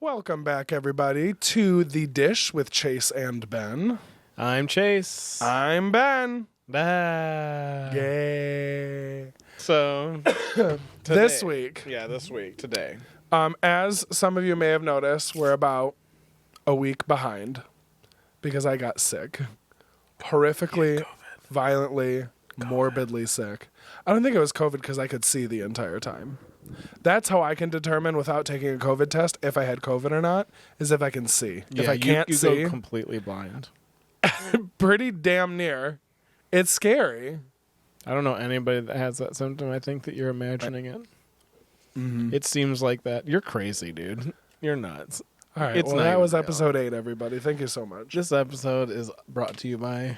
Welcome back, everybody, to The Dish with Chase and Ben. I'm Chase. I'm Ben. Bah. Yay. So, This week. Yeah, today. As some of you may have noticed, we're about a week behind because I got sick. Horrifically, violently, morbidly sick. I don't think it was COVID because I could see the entire time. That's how I can determine without taking a COVID test if I had COVID or not, is if I can see. Yeah, if I can't you see, go completely blind. pretty damn near. It's scary. I don't know anybody that has that symptom. I think that you're imagining it. Mm-hmm. It seems like that. You're crazy, dude. You're nuts. All right, It's well, not that even was real. episode 8, everybody. Thank you so much. This episode is brought to you by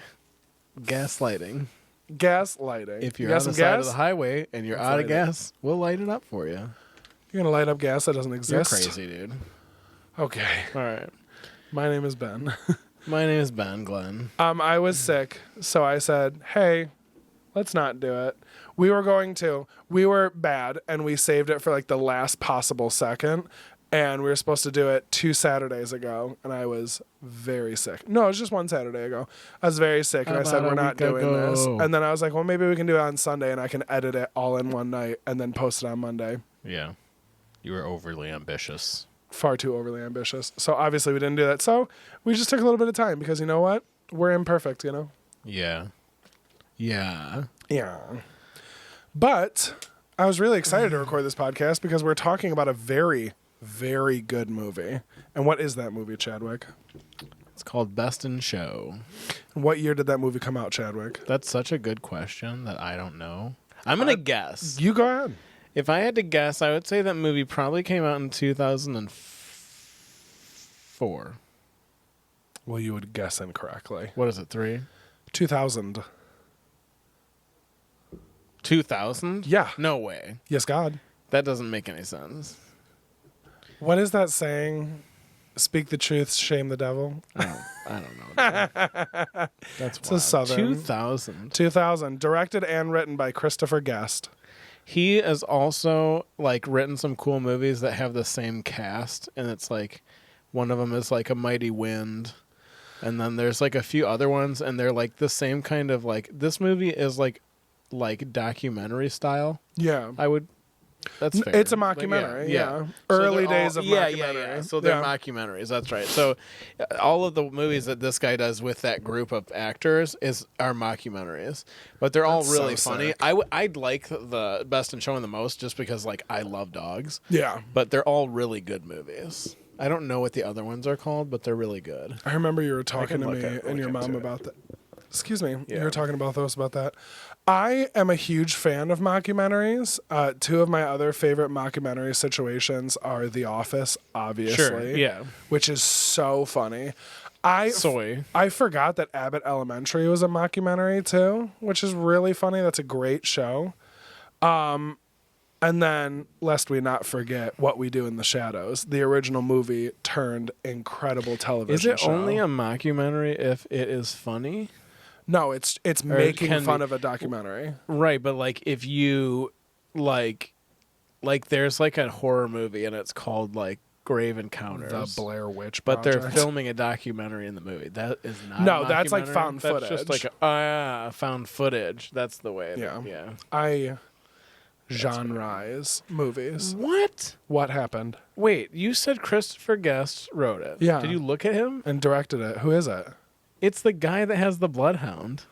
gaslighting. Gaslighting. If you're you on got the some side gas? of the highway and you're Let's out light of it. gas, we'll light it up for you. You're going to light up gas that doesn't exist? You're crazy, dude. Okay. All right. My name is Ben. My name is Ben Glenn. I was sick, so I said, hey, let's not do it. We were bad, and we saved it for like the last possible second, and we were supposed to do it 2 Saturdays ago, and I was very sick. No, it was just 1 Saturday ago. I was very sick, and I said, About we're a not week doing ago. this. And then I was like, well, maybe we can do it on Sunday, and I can edit it all in one night and then post it on Monday. Yeah. You were overly ambitious. Far too overly ambitious. So obviously we didn't do that. So we just took a little bit of time because you know what? We're imperfect, you know? Yeah. Yeah. Yeah. But I was really excited to record this podcast because we're talking about a very, very good movie. And what is that movie, Chadwick? It's called Best in Show. What year did that movie come out, Chadwick? That's such a good question that I don't know. I'm going to guess. You go ahead. If I had to guess, I would say that movie probably came out in 2004. Well, you would guess incorrectly. What is it, 3? 2000. 2000? Yeah. No way. Yes, God. That doesn't make any sense. What is that saying? Speak the truth, shame the devil. I don't know. That's It's a Southern. 2000. 2000. Directed and written by Christopher Guest. He has also like written some cool movies that have the same cast, and it's like one of them is like A Mighty Wind, and then there's like a few other ones, and they're like the same kind of like this movie is like documentary style. Yeah. That's fair. It's a Like, mockumentary, yeah. So Early they're days of yeah. mockumentary. So they're Yeah. mockumentaries. That's right. So all of the movies that this guy does with that group of actors are mockumentaries, but they're all That's really so funny. sick. I'd like the Best in Show the most just because like I love dogs, Yeah. but they're all really good movies. I don't know what the other ones are called, but they're really good. I remember you were talking to look me at- and your look mom into it. about that. Excuse me. You Yeah. were talking about that. I am a huge fan of mockumentaries. 2 of my other favorite mockumentary situations are The Office, obviously. Yeah. Which is so funny. Soy. I forgot that Abbott Elementary was a mockumentary too, which is really funny. That's a great show. And then, lest we not forget, What We Do in the Shadows, the original movie turned incredible television Is it show. only a mockumentary if it is funny? No, it's making can fun be- of a documentary. Right, but like if you like there's like a horror movie and it's called like Grave Encounters. The Blair Witch But Project. they're filming a documentary in the movie. That is not No, a that's like mockumentary. found That's just footage. like found footage. That's the way. Yeah. Yeah. I genreize movies. What? What happened? Wait, you said Christopher Guest wrote it. Yeah. Did you look at him? And directed it. Who is it? It's the guy that has the bloodhound.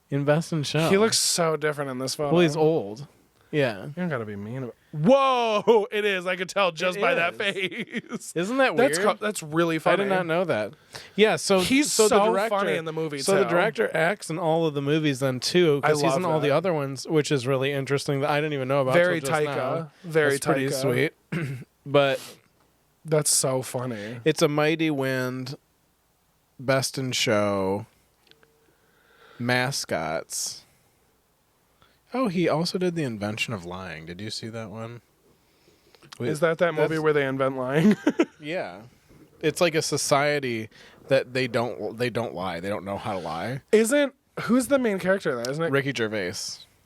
In Best in Show. He looks so different in this photo. Well, he's old. Yeah. You don't gotta be mean about. Whoa! It is. I could tell just It by that is. face. Isn't that weird? That's really funny. I did not know that. Yeah, so He's so so the director, funny in the movie, So too. the director acts in all of the movies then too, because I he's love in all the that. other ones, which is really interesting that I didn't even know about. Very till just Taika. now. Very That's pretty Taika. sweet. But That's so funny. it's A Mighty Wind, Best in Show, Mascots. Oh, he also did The Invention of Lying. Did you see that one? Wait, Is that movie that's- where they invent lying? Yeah. It's like a society that they don't lie. They don't know how to lie. Who's the main character in that? Isn't it? Ricky Gervais.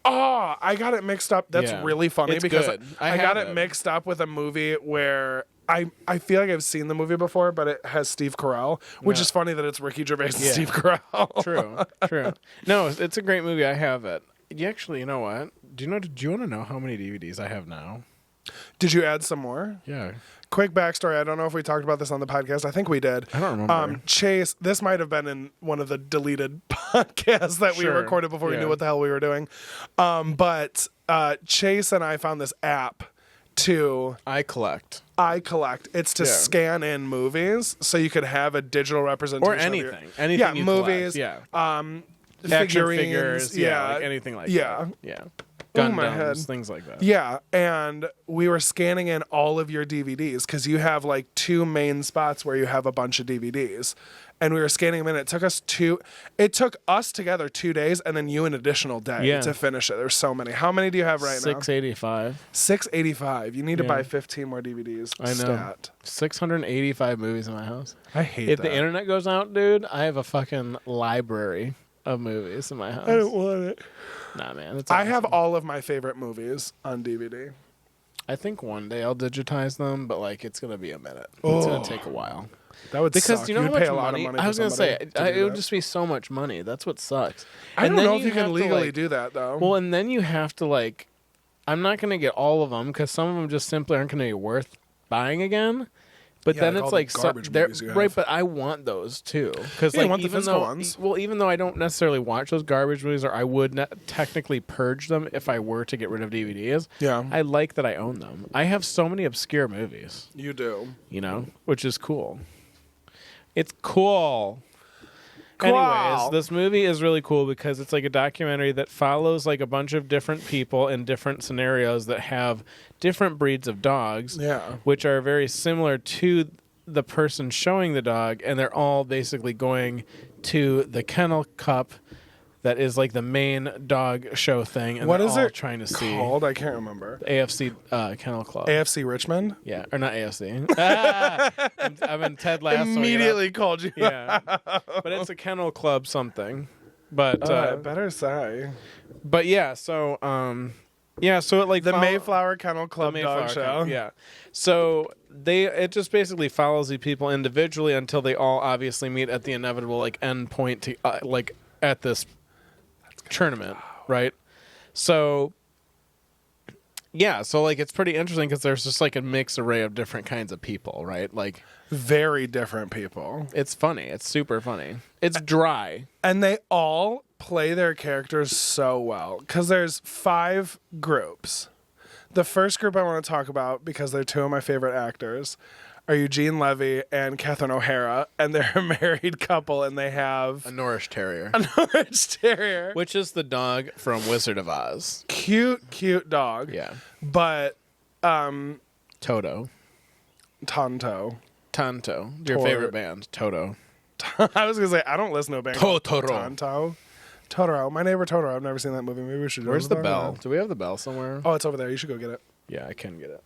Oh, I got it mixed up. That's Yeah. really funny It's because good. I got have it mixed up with a movie where I feel like I've seen the movie before, but it has Steve Carell, which No. is funny that it's Ricky Gervais and Yeah. Steve Carell. True. No, it's a great movie. I have it. You know what? Do you want to know how many DVDs I have now? Did you add some more? Yeah. Quick backstory. I don't know if we talked about this on the podcast. I think we did. I don't remember. Chase, this might have been in one of the deleted podcasts that we Sure. recorded before we Yeah. knew what the hell we were doing. But Chase and I found this app to iCollect. It's to Yeah. scan in movies so you could have a digital representation Or of anything. your, Anything you movies. collect. Yeah. Action Figurines. figures. Yeah. Like anything like Yeah. that. Yeah. Oh, my head. Gundams, things like that. Yeah, and we were scanning in all of your DVDs because you have like 2 main spots where you have a bunch of DVDs, and we were scanning them in. It took us together 2 days, and then you an additional day Yeah. to finish it. There's so many. How many do you have right now? 685. 685. You need to Yeah. buy 15 more DVDs. I know. Stat. 685 movies in my house. I hate If that. the internet goes out, dude, I have a fucking library of movies in my house. I don't want it. Nah, man. It's I have awesome. all of my favorite movies on DVD. I think one day I'll digitize them, but like it's gonna be a minute. It's gonna take a while. That would Because suck. do you know You'd how pay much a lot money? of money I for was gonna say somebody to it do would that. just be so much money. That's what sucks. I don't then know if you have can to, legally like- do that though. Well, and then you have to like, I'm not gonna get all of them because some of them just simply aren't gonna be worth buying again. But Yeah, then like all it's the like garbage they're movies you right. have. But I want those too because Yeah, you like want the even physical though ones. even though I don't necessarily watch those garbage movies, or I would not technically purge them if I were to get rid of DVDs. Yeah. I like that I own them. I have so many obscure movies, You do. you know, which is cool. It's cool. Cool. Anyways, this movie is really cool because it's like a documentary that follows like a bunch of different people in different scenarios that have different breeds of dogs, Yeah. which are very similar to the person showing the dog, and they're all basically going to the kennel cup that is like the main dog show thing, and What they're is all it trying to see called? I can't remember. the AFC Kennel Club. AFC Richmond? Yeah, or not AFC. I'm in Ted Lasso. Immediately called you. Yeah, but it's a kennel club something. But Better say. but yeah, so so it like The Mayflower Kennel Club Dog Show. Kennel, yeah. So it just basically follows the people individually until they all obviously meet at the inevitable like end point to like at this tournament, right? So yeah, so like it's pretty interesting because there's just like a mixed array of different kinds of people, right? Like Very different people. it's funny, it's super funny. It's dry. And they all play their characters so well because there's 5 groups. The first group I want to talk about, because they're 2 of my favorite actors, are Eugene Levy and Catherine O'Hara, and they're a married couple, and they have A Norwich Terrier. a Norwich Terrier. Which is the dog from Wizard of Oz. Cute dog. Yeah. But Toto. Tonto. Tonto. Your Tor- favorite band. Toto. I was going to say, I don't listen to a band called Totoro. Tonto. Totoro. My Neighbor Totoro. I've never seen that movie. Maybe we should do Where's it. the bell? Do we have the bell somewhere? Oh, it's over there. You should go get it. Yeah, I can get it.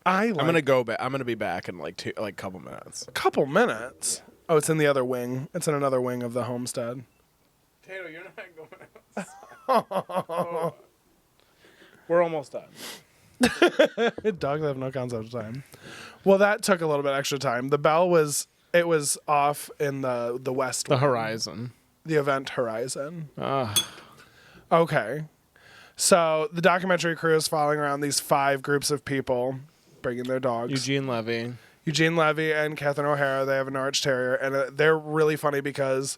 I'm I'm gonna go back. I'm gonna be back in like a couple minutes. couple minutes. Oh, it's in the other wing. It's in another wing of the homestead. Tato, you're not going. We're almost done. Dogs have no concept of time. Well, that took a little bit extra time. The bell was off in the west. The wing. horizon. The event horizon. Ah, Okay. So the documentary crew is following around these 5 groups of people, bringing their dogs. Eugene Levy. Eugene Levy and Catherine O'Hara, they have a Norwich Terrier, and they're really funny because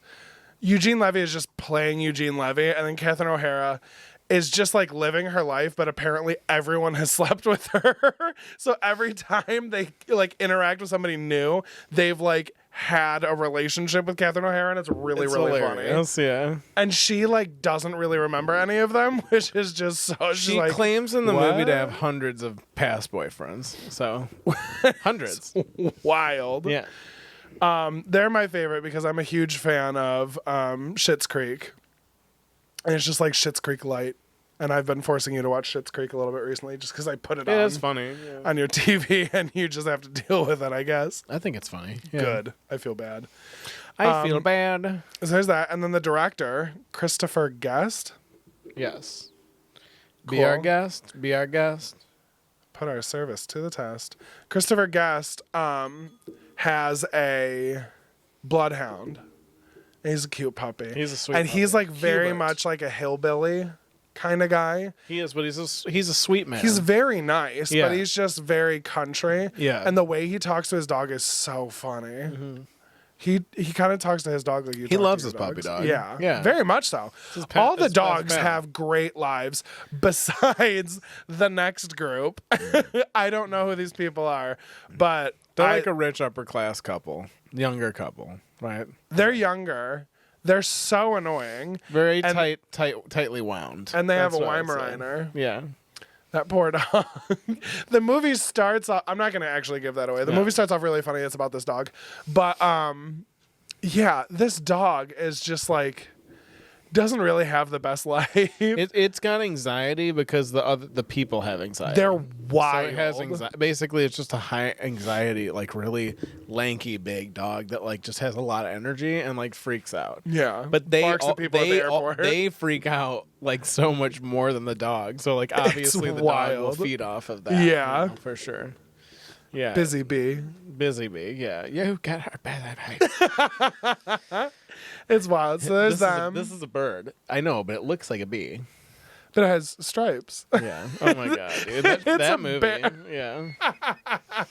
Eugene Levy is just playing Eugene Levy, and then Catherine O'Hara is just like living her life, but apparently everyone has slept with her. So every time they like interact with somebody new, they've like had a relationship with Catherine O'Hara, and it's really funny. hilarious. Yeah. And she like doesn't really remember any of them, which is just so. She's She like, claims in the "What?" movie to have hundreds of past boyfriends. So hundreds. wild. Yeah. They're my favorite because I'm a huge fan of Schitt's Creek. And it's just like Schitt's Creek light. And I've been forcing you to watch Schitt's Creek a little bit recently just because I put it Yeah, on it's funny. Yeah. on your TV and you just have to deal with it, I guess. I think it's funny. Yeah. Good. I feel bad. I feel bad. So there's that. And then the director, Christopher Guest. Yes. Cool. Be our guest. Be our guest. put our service to the test. Christopher Guest has a bloodhound. He's a cute puppy. He's a sweet and puppy. he's like very Hubert. much like a hillbilly kind of guy. He is, but he's a sweet man. He's very nice, Yeah. but he's just very country. Yeah. And the way he talks to his dog is so funny. Mm-hmm. He kind of talks to his dog like you He talk loves to his your puppy dogs. dog. Yeah. Yeah. Very much so. his pet- All the his best dogs pal. have great lives besides the next group. I don't know who these people are, but They're like a rich upper class couple, younger couple, right? they're younger. They're so annoying. Very And- tightly wound. And they have That's a what I'd say. Weimaraner. Yeah. That poor dog. The movie starts off, I'm not going to actually give that away. The Yeah. movie starts off really funny. It's about this dog. But yeah, this dog is just like doesn't really have the best life. It's got anxiety because the people have anxiety. They're So wild. it has anxiety. Basically, it's just a high anxiety, like really lanky big dog that like just has a lot of energy and like freaks out. Yeah. But they barks at people at the airport. they freak out like so much more than the dog. So like obviously the dog will wild. feed off of that. Yeah. you know, for sure. Yeah. Busy bee. Busy bee. Yeah. You got her bad. It's wild. So there's them. This is a bird. I know, but it looks like a bee. But it has stripes. Yeah. Oh my god, dude. It's That a movie. bear. Yeah.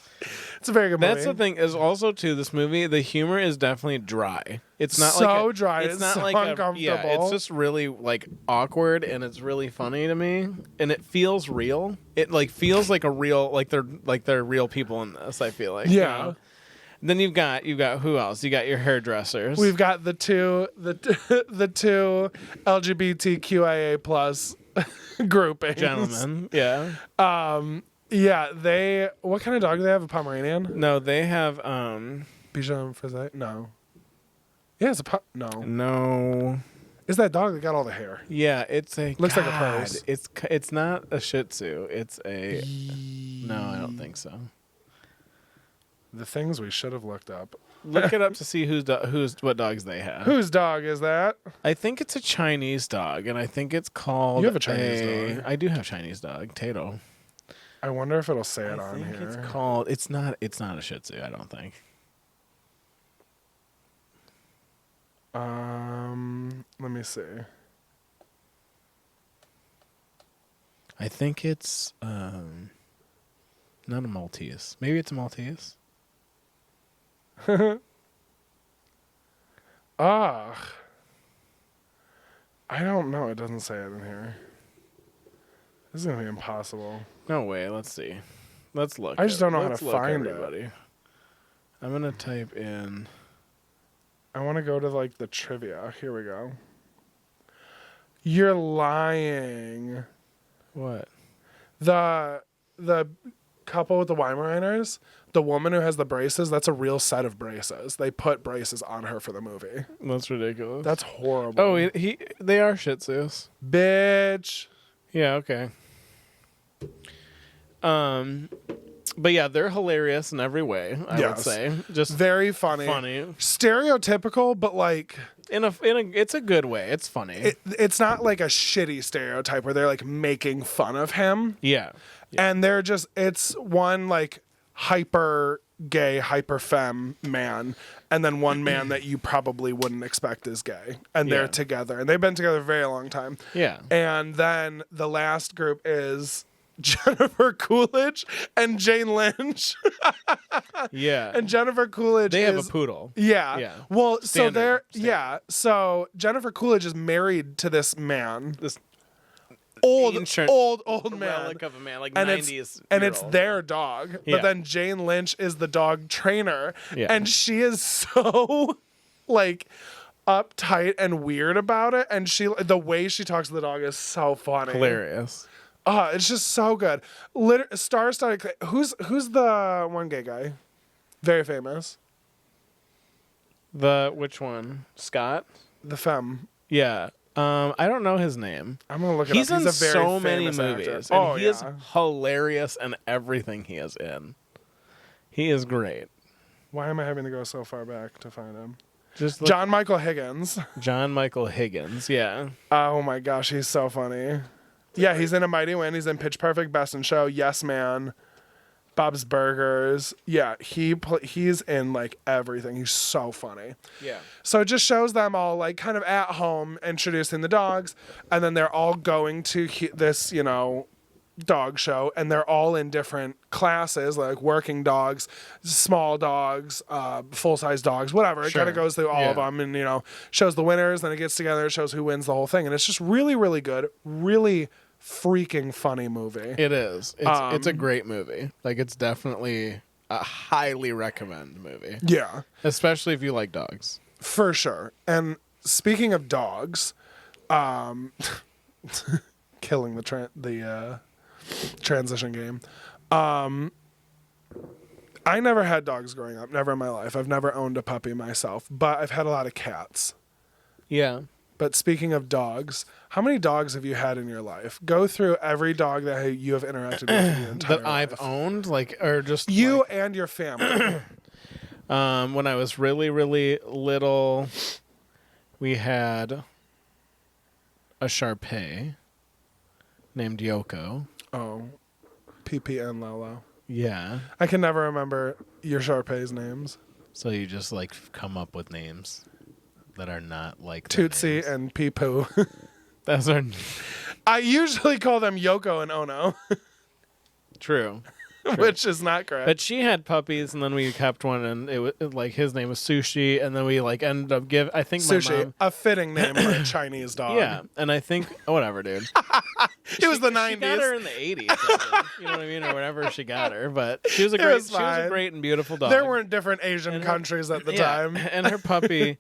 It's a very good movie. That's the thing. Is also too. This movie, the humor is definitely dry. It's not So like dry, It's it's not so like yeah. uncomfortable. It's just really like awkward, and it's really funny to me, and it feels real. It like feels like a real like they're real people in this. I feel like Yeah. You know? Then you've got who else? You got your hairdressers. We've got the two LGBTQIA plus groupings. gentlemen. Yeah. Yeah, they. What kind of dog do they have? A Pomeranian? No, they have Bichon Frise? No. Yeah, it's a no. no. It's that dog that got all the hair. Yeah, it's a Looks like a God, purse. It's not a Shih Tzu. It's a no. I don't think so. The things we should have looked up. Look it up to see what dogs they have. Whose dog is that? I think it's a Chinese dog, and I think it's called. You have a Chinese dog. I do have a Chinese dog, Tato. I wonder if it'll say it I on think here. it's called. It's not a Shih Tzu. I don't think. Let me see. I think it's not a Maltese. Maybe it's a Maltese. I don't know. It doesn't say it in here. This is gonna be impossible. No way. Let's see. Let's look. I just don't know how Let's to look, find it. everybody. I'm gonna type in. I want to go to like the trivia. Here we go. You're lying. What? The couple with the Weimaraners, the woman who has the braces, that's a real set of braces. They put braces on her for the movie. That's ridiculous. That's horrible. Oh, they are Shih Tzus. Bitch. Yeah. Okay. But yeah, they're hilarious in every way. I would Yes. say, just Very funny. Stereotypical, but like it's a good way. It's funny. it's not like a shitty stereotype where they're like making fun of him. yeah. And it's one like hyper gay, hyper femme man, and then one man that you probably wouldn't expect is gay. And Yeah. they're together. And they've been together a very long time. Yeah. And then the last group is Jennifer Coolidge and Jane Lynch. Yeah. And Jennifer Coolidge they have is a poodle. Yeah. Yeah. Well, so Standard. they're Standard. so Jennifer Coolidge is married to this man. This Old ancient man. relic of a man, like And 90s. it's year old. their dog. Yeah. But then Jane Lynch is the dog trainer. Yeah. And she is so like uptight and weird about it. And the way she talks to the dog is so funny. hilarious. Oh, it's just so good. Star-studded. Who's the one gay guy? Very famous. Which one? Scott? The femme. Yeah. I don't know his name. I'm gonna look it He's up. in He's a very so many famous movies. actor. And Oh, he yeah. is hilarious in everything he is in. He is great. Why am I having to go so far back to find him? Just look, John Michael Higgins. John Michael Higgins. Yeah. Oh my gosh, he's so funny. Yeah, he's in A Mighty Wind. He's in Pitch Perfect, Best in Show, Yes Man, Bob's Burgers. Yeah, he's in like everything. He's so funny. Yeah. So it just shows them all like kind of at home introducing the dogs, and then they're all going to this, dog show, and they're all in different classes, like working dogs, small dogs, full-size dogs, whatever. It kind of goes through all of them, and shows the winners. Then it gets together, shows who wins the whole thing, and it's just really, really good, really freaking funny movie. It is. It's a great movie. Like, it's definitely a highly recommend movie. Yeah, especially if you like dogs, for sure. And speaking of dogs, killing the transition game. I never had dogs growing up, never in my life. I've never owned a puppy myself, but I've had a lot of cats. Yeah. But speaking of dogs, how many dogs have you had in your life? Go through every dog that you have interacted with in your entire that I've life. Owned, or just you and your family. When I was really, really little, we had a Shar-Pei named Yoko. Oh, PP and Lolo. Yeah. I can never remember your Shar-Pei's names. So you just come up with names that are not like Tootsie and Pee-Poo. Those are. I usually call them Yoko and Ono. True. Which is not correct. But she had puppies, and then we kept one, and it was his name was Sushi, and then we ended up I think Sushi, my mom, a fitting name for a Chinese dog. yeah, and I think whatever, dude. It was the 90s. She got her in the 80s, I think, you know what I mean, or whenever she got her. But she was a great and beautiful dog. There weren't different Asian countries at the time, and her puppy.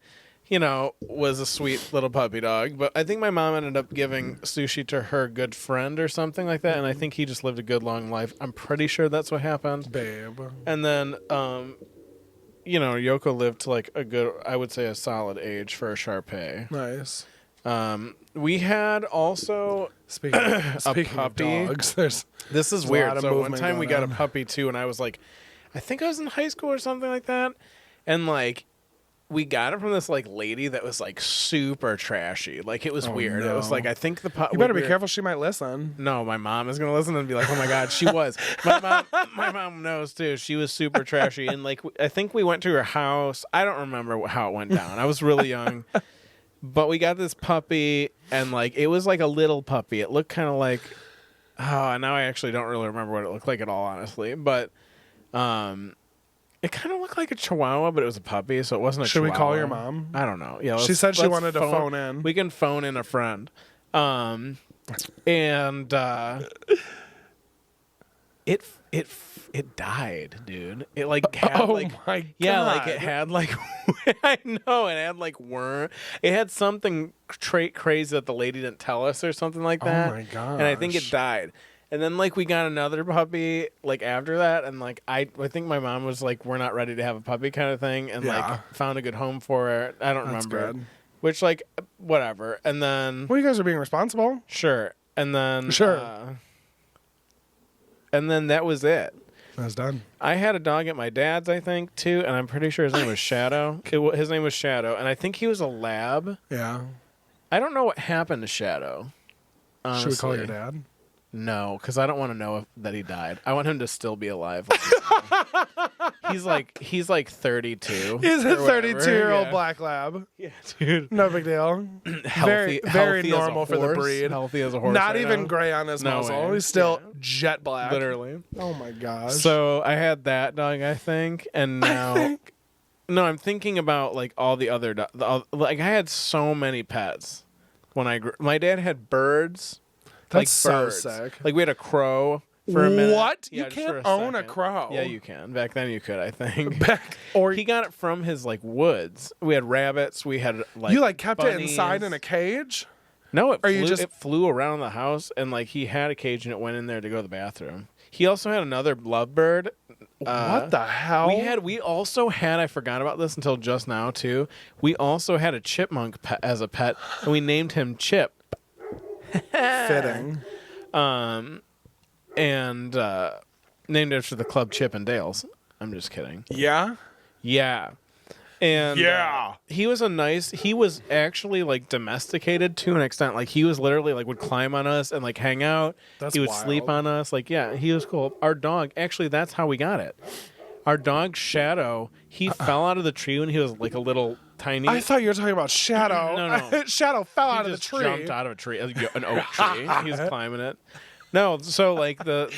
Was a sweet little puppy dog. But I think my mom ended up giving Sushi to her good friend or something like that. And I think he just lived a good, long life. I'm pretty sure that's what happened. Babe. And then, Yoko lived to a good, I would say a solid age for a Shar-Pei. Nice. We had also speaking puppy. Of dogs, this is weird. So one time we got on. a puppy too, and I was I think I was in high school or something like that. And we got it from this lady that was super trashy. It was weird. No. It was I think the puppy. You better be careful. She might listen. No, my mom is gonna listen and be like, "Oh my god, she was." My mom knows too. She was super trashy, and I think we went to her house. I don't remember how it went down. I was really young, but we got this puppy, and it was a little puppy. It looked kind of oh, now I actually don't really remember what it looked like at all, honestly. But it kind of looked like a Chihuahua, but it was a puppy, so it wasn't a Should Chihuahua. we call your mom? I don't know. Yeah, she said she wanted to phone in. We can phone in a friend. And it died, dude. It had my god. Yeah, it had I know, it had worm. It had something crazy that the lady didn't tell us or something like that. Oh my god. And I think it died. And then we got another puppy after that, and I think my mom was we're not ready to have a puppy kind of thing, and found a good home for it. I don't remember. Good. Which whatever. And then well, you guys are being responsible. Sure. And then and then that was it. That's done. I had a dog at my dad's, I think, too, and I'm pretty sure his name was Shadow. His name was Shadow, and I think he was a lab. Yeah. I don't know what happened to Shadow. Honestly. Should we call your dad? No, because I don't want to know that he died. I want him to still be alive. He's 32. He's a 32-year-old black lab. Yeah, dude. No big deal. Healthy, very healthy normal as a for the horse. breed. Healthy as a horse. Not right even now. gray on his No muzzle. way. He's still jet black. Literally. Oh my gosh. So I had that dog, I think, and now. No, I'm thinking about all the other dogs. I had so many pets when I grew. My dad had birds. That's so birds. sick. We had a crow for a minute. What? Yeah, You just can't for own a second. crow. Yeah, you can. Back then you could, I think. Or he got it from his woods. We had rabbits. We had you kept it bunnies. inside in a cage? No, it Or flew, you just- it flew around the house, and he had a cage, and it went in there to go to the bathroom. He also had another lovebird. What the hell? We also had, I forgot about this until just now too. We also had a chipmunk as a pet, and we named him Chip. Fitting. And named after the club Chip and Dale's. I'm just kidding. Yeah? Yeah. And Yeah. he was actually like domesticated to an extent. Like he was literally like would climb on us and like hang out. That's he would wild. sleep on us. Like, yeah, he was cool. Our dog, actually, that's how we got it. Our dog Shadow, he fell out of the tree when he was like a little tiny. I thought you were talking about Shadow. No. Shadow fell He out of the just tree. jumped out of a tree, an oak tree. He was climbing it. No, so like the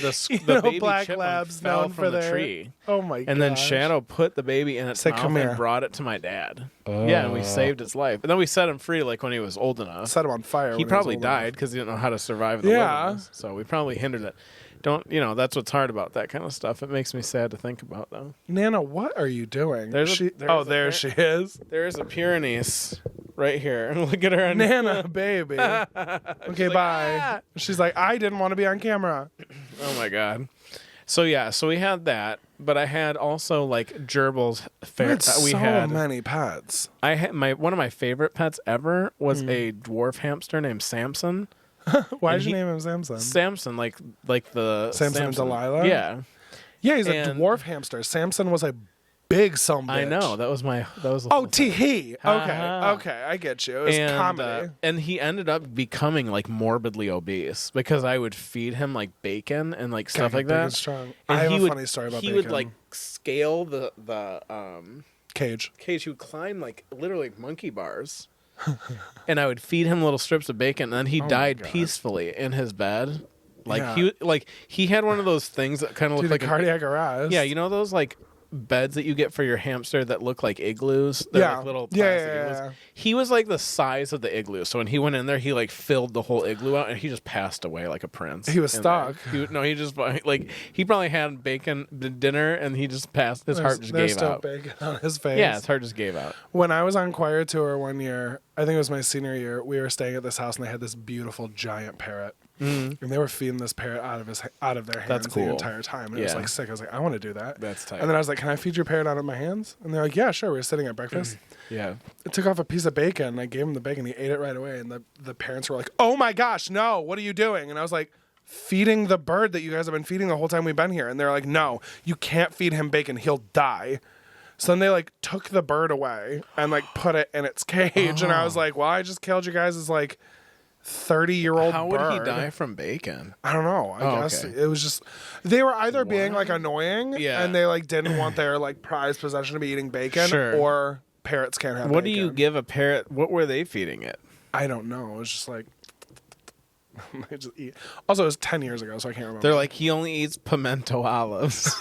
baby Black chipmunk Labs fell known from for the their... tree. Oh my god. And then Shadow put the baby in its Say, mouth "Come here." and brought it to my dad. Yeah, and we saved its life. And then we set him free like when he was old enough. Set him on fire. He when probably was old enough. died because he didn't know how to survive in the wilderness. So we probably hindered it. That's what's hard about that kind of stuff. It makes me sad to think about, though. Nana, what are you doing? There she is. There's a Pyrenees right here. Look at her. Nana, baby. Okay, bye. "Ah." She's like, I didn't want to be on camera. Oh my god. So yeah, so we had that, but I had also like gerbils. We had many pets. I had one of my favorite pets ever was a dwarf hamster named Samson. Why did you name him Samson? Samson, like the Samson and Delilah? Yeah. Yeah, he's a dwarf hamster. Samson was a big sumbitch. I know. That was the Oh, tee-hee. Ha-ha. Okay, I get you. It was comedy. And he ended up becoming like morbidly obese because I would feed him like bacon and like stuff like that. Strong. And I have he a would, funny story about he bacon. would like scale the cage. He would climb like literally monkey bars. And I would feed him little strips of bacon, and then he died peacefully in his bed. Like he had one of those things that kind of looked like a cardiac arrest. Yeah, you know those like beds that you get for your hamster that look like igloos? They're like little plastic igloos. He was like the size of the igloo. So when he went in there, he like filled the whole igloo out, and he just passed away like a prince. He was stuck. He just like he probably had bacon dinner, and he just passed. His heart just gave There's still out. bacon on his face. Yeah, his heart just gave out. When I was on choir tour one year, I think it was my senior year, we were staying at this house, and they had this beautiful giant parrot. And they were feeding this parrot out of their hands the entire time. And it was like sick. I was like, I want to do that. That's tight. And then I was like, can I feed your parrot out of my hands? And they're like, yeah, sure. We were sitting at breakfast. Yeah. I took off a piece of bacon, and I gave him the bacon. He ate it right away. And the parents were like, oh my gosh, no, what are you doing? And I was like, feeding the bird that you guys have been feeding the whole time we've been here. And they're like, no, you can't feed him bacon. He'll die. So then they like took the bird away and like put it in its cage. And I was like, well, I just killed you guys' like 30-year-old How bird. would he die from bacon? I don't know. I guess it was just they were either being like annoying and they like didn't want their like prized possession to be eating bacon, or parrots can't have What bacon. do you give a parrot? What were they feeding it? I don't know. It was just like they just eat. Also, it was 10 years ago, so I can't remember. They're like, he only eats pimento olives.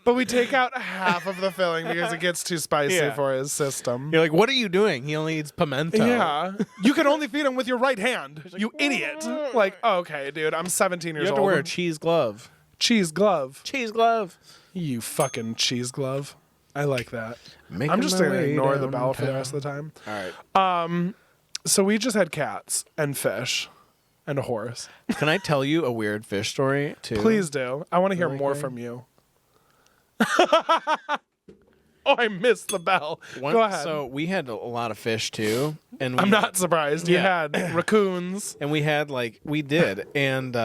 But we take out half of the filling because it gets too spicy for his system. You're like, what are you doing? He only eats pimento. Yeah. You can only feed him with your right hand. Like, you idiot. Like, okay, dude, I'm 17 years old. You have to wear a cheese glove. Cheese glove. Cheese glove. You fucking cheese glove. I like that. I'm just going to ignore the bell for the rest of the time. All right. So we just had cats and fish and a horse. Can I tell you a weird fish story, too? Please do. I want to hear more from you. Oh, I missed the bell. Go ahead. So we had a lot of fish, too. And I'm not surprised. You had raccoons. And we had, we did. And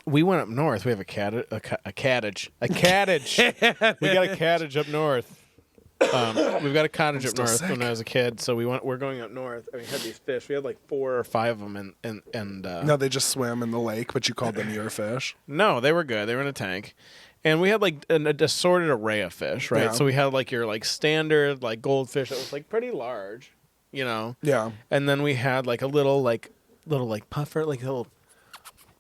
we went up north. We have a cattage. We got a cattage up north. We've got a cottage up north when I was a kid, so we're going up north, and we had these fish. We had like 4 or 5 of them, and no, they just swam in the lake, but you called them your fish. No, they were good. They were in a tank, and we had like an assorted array of fish, right? Yeah. So we had like your like standard like goldfish that was like pretty large, you know. Yeah. And then we had like a little puffer, like a little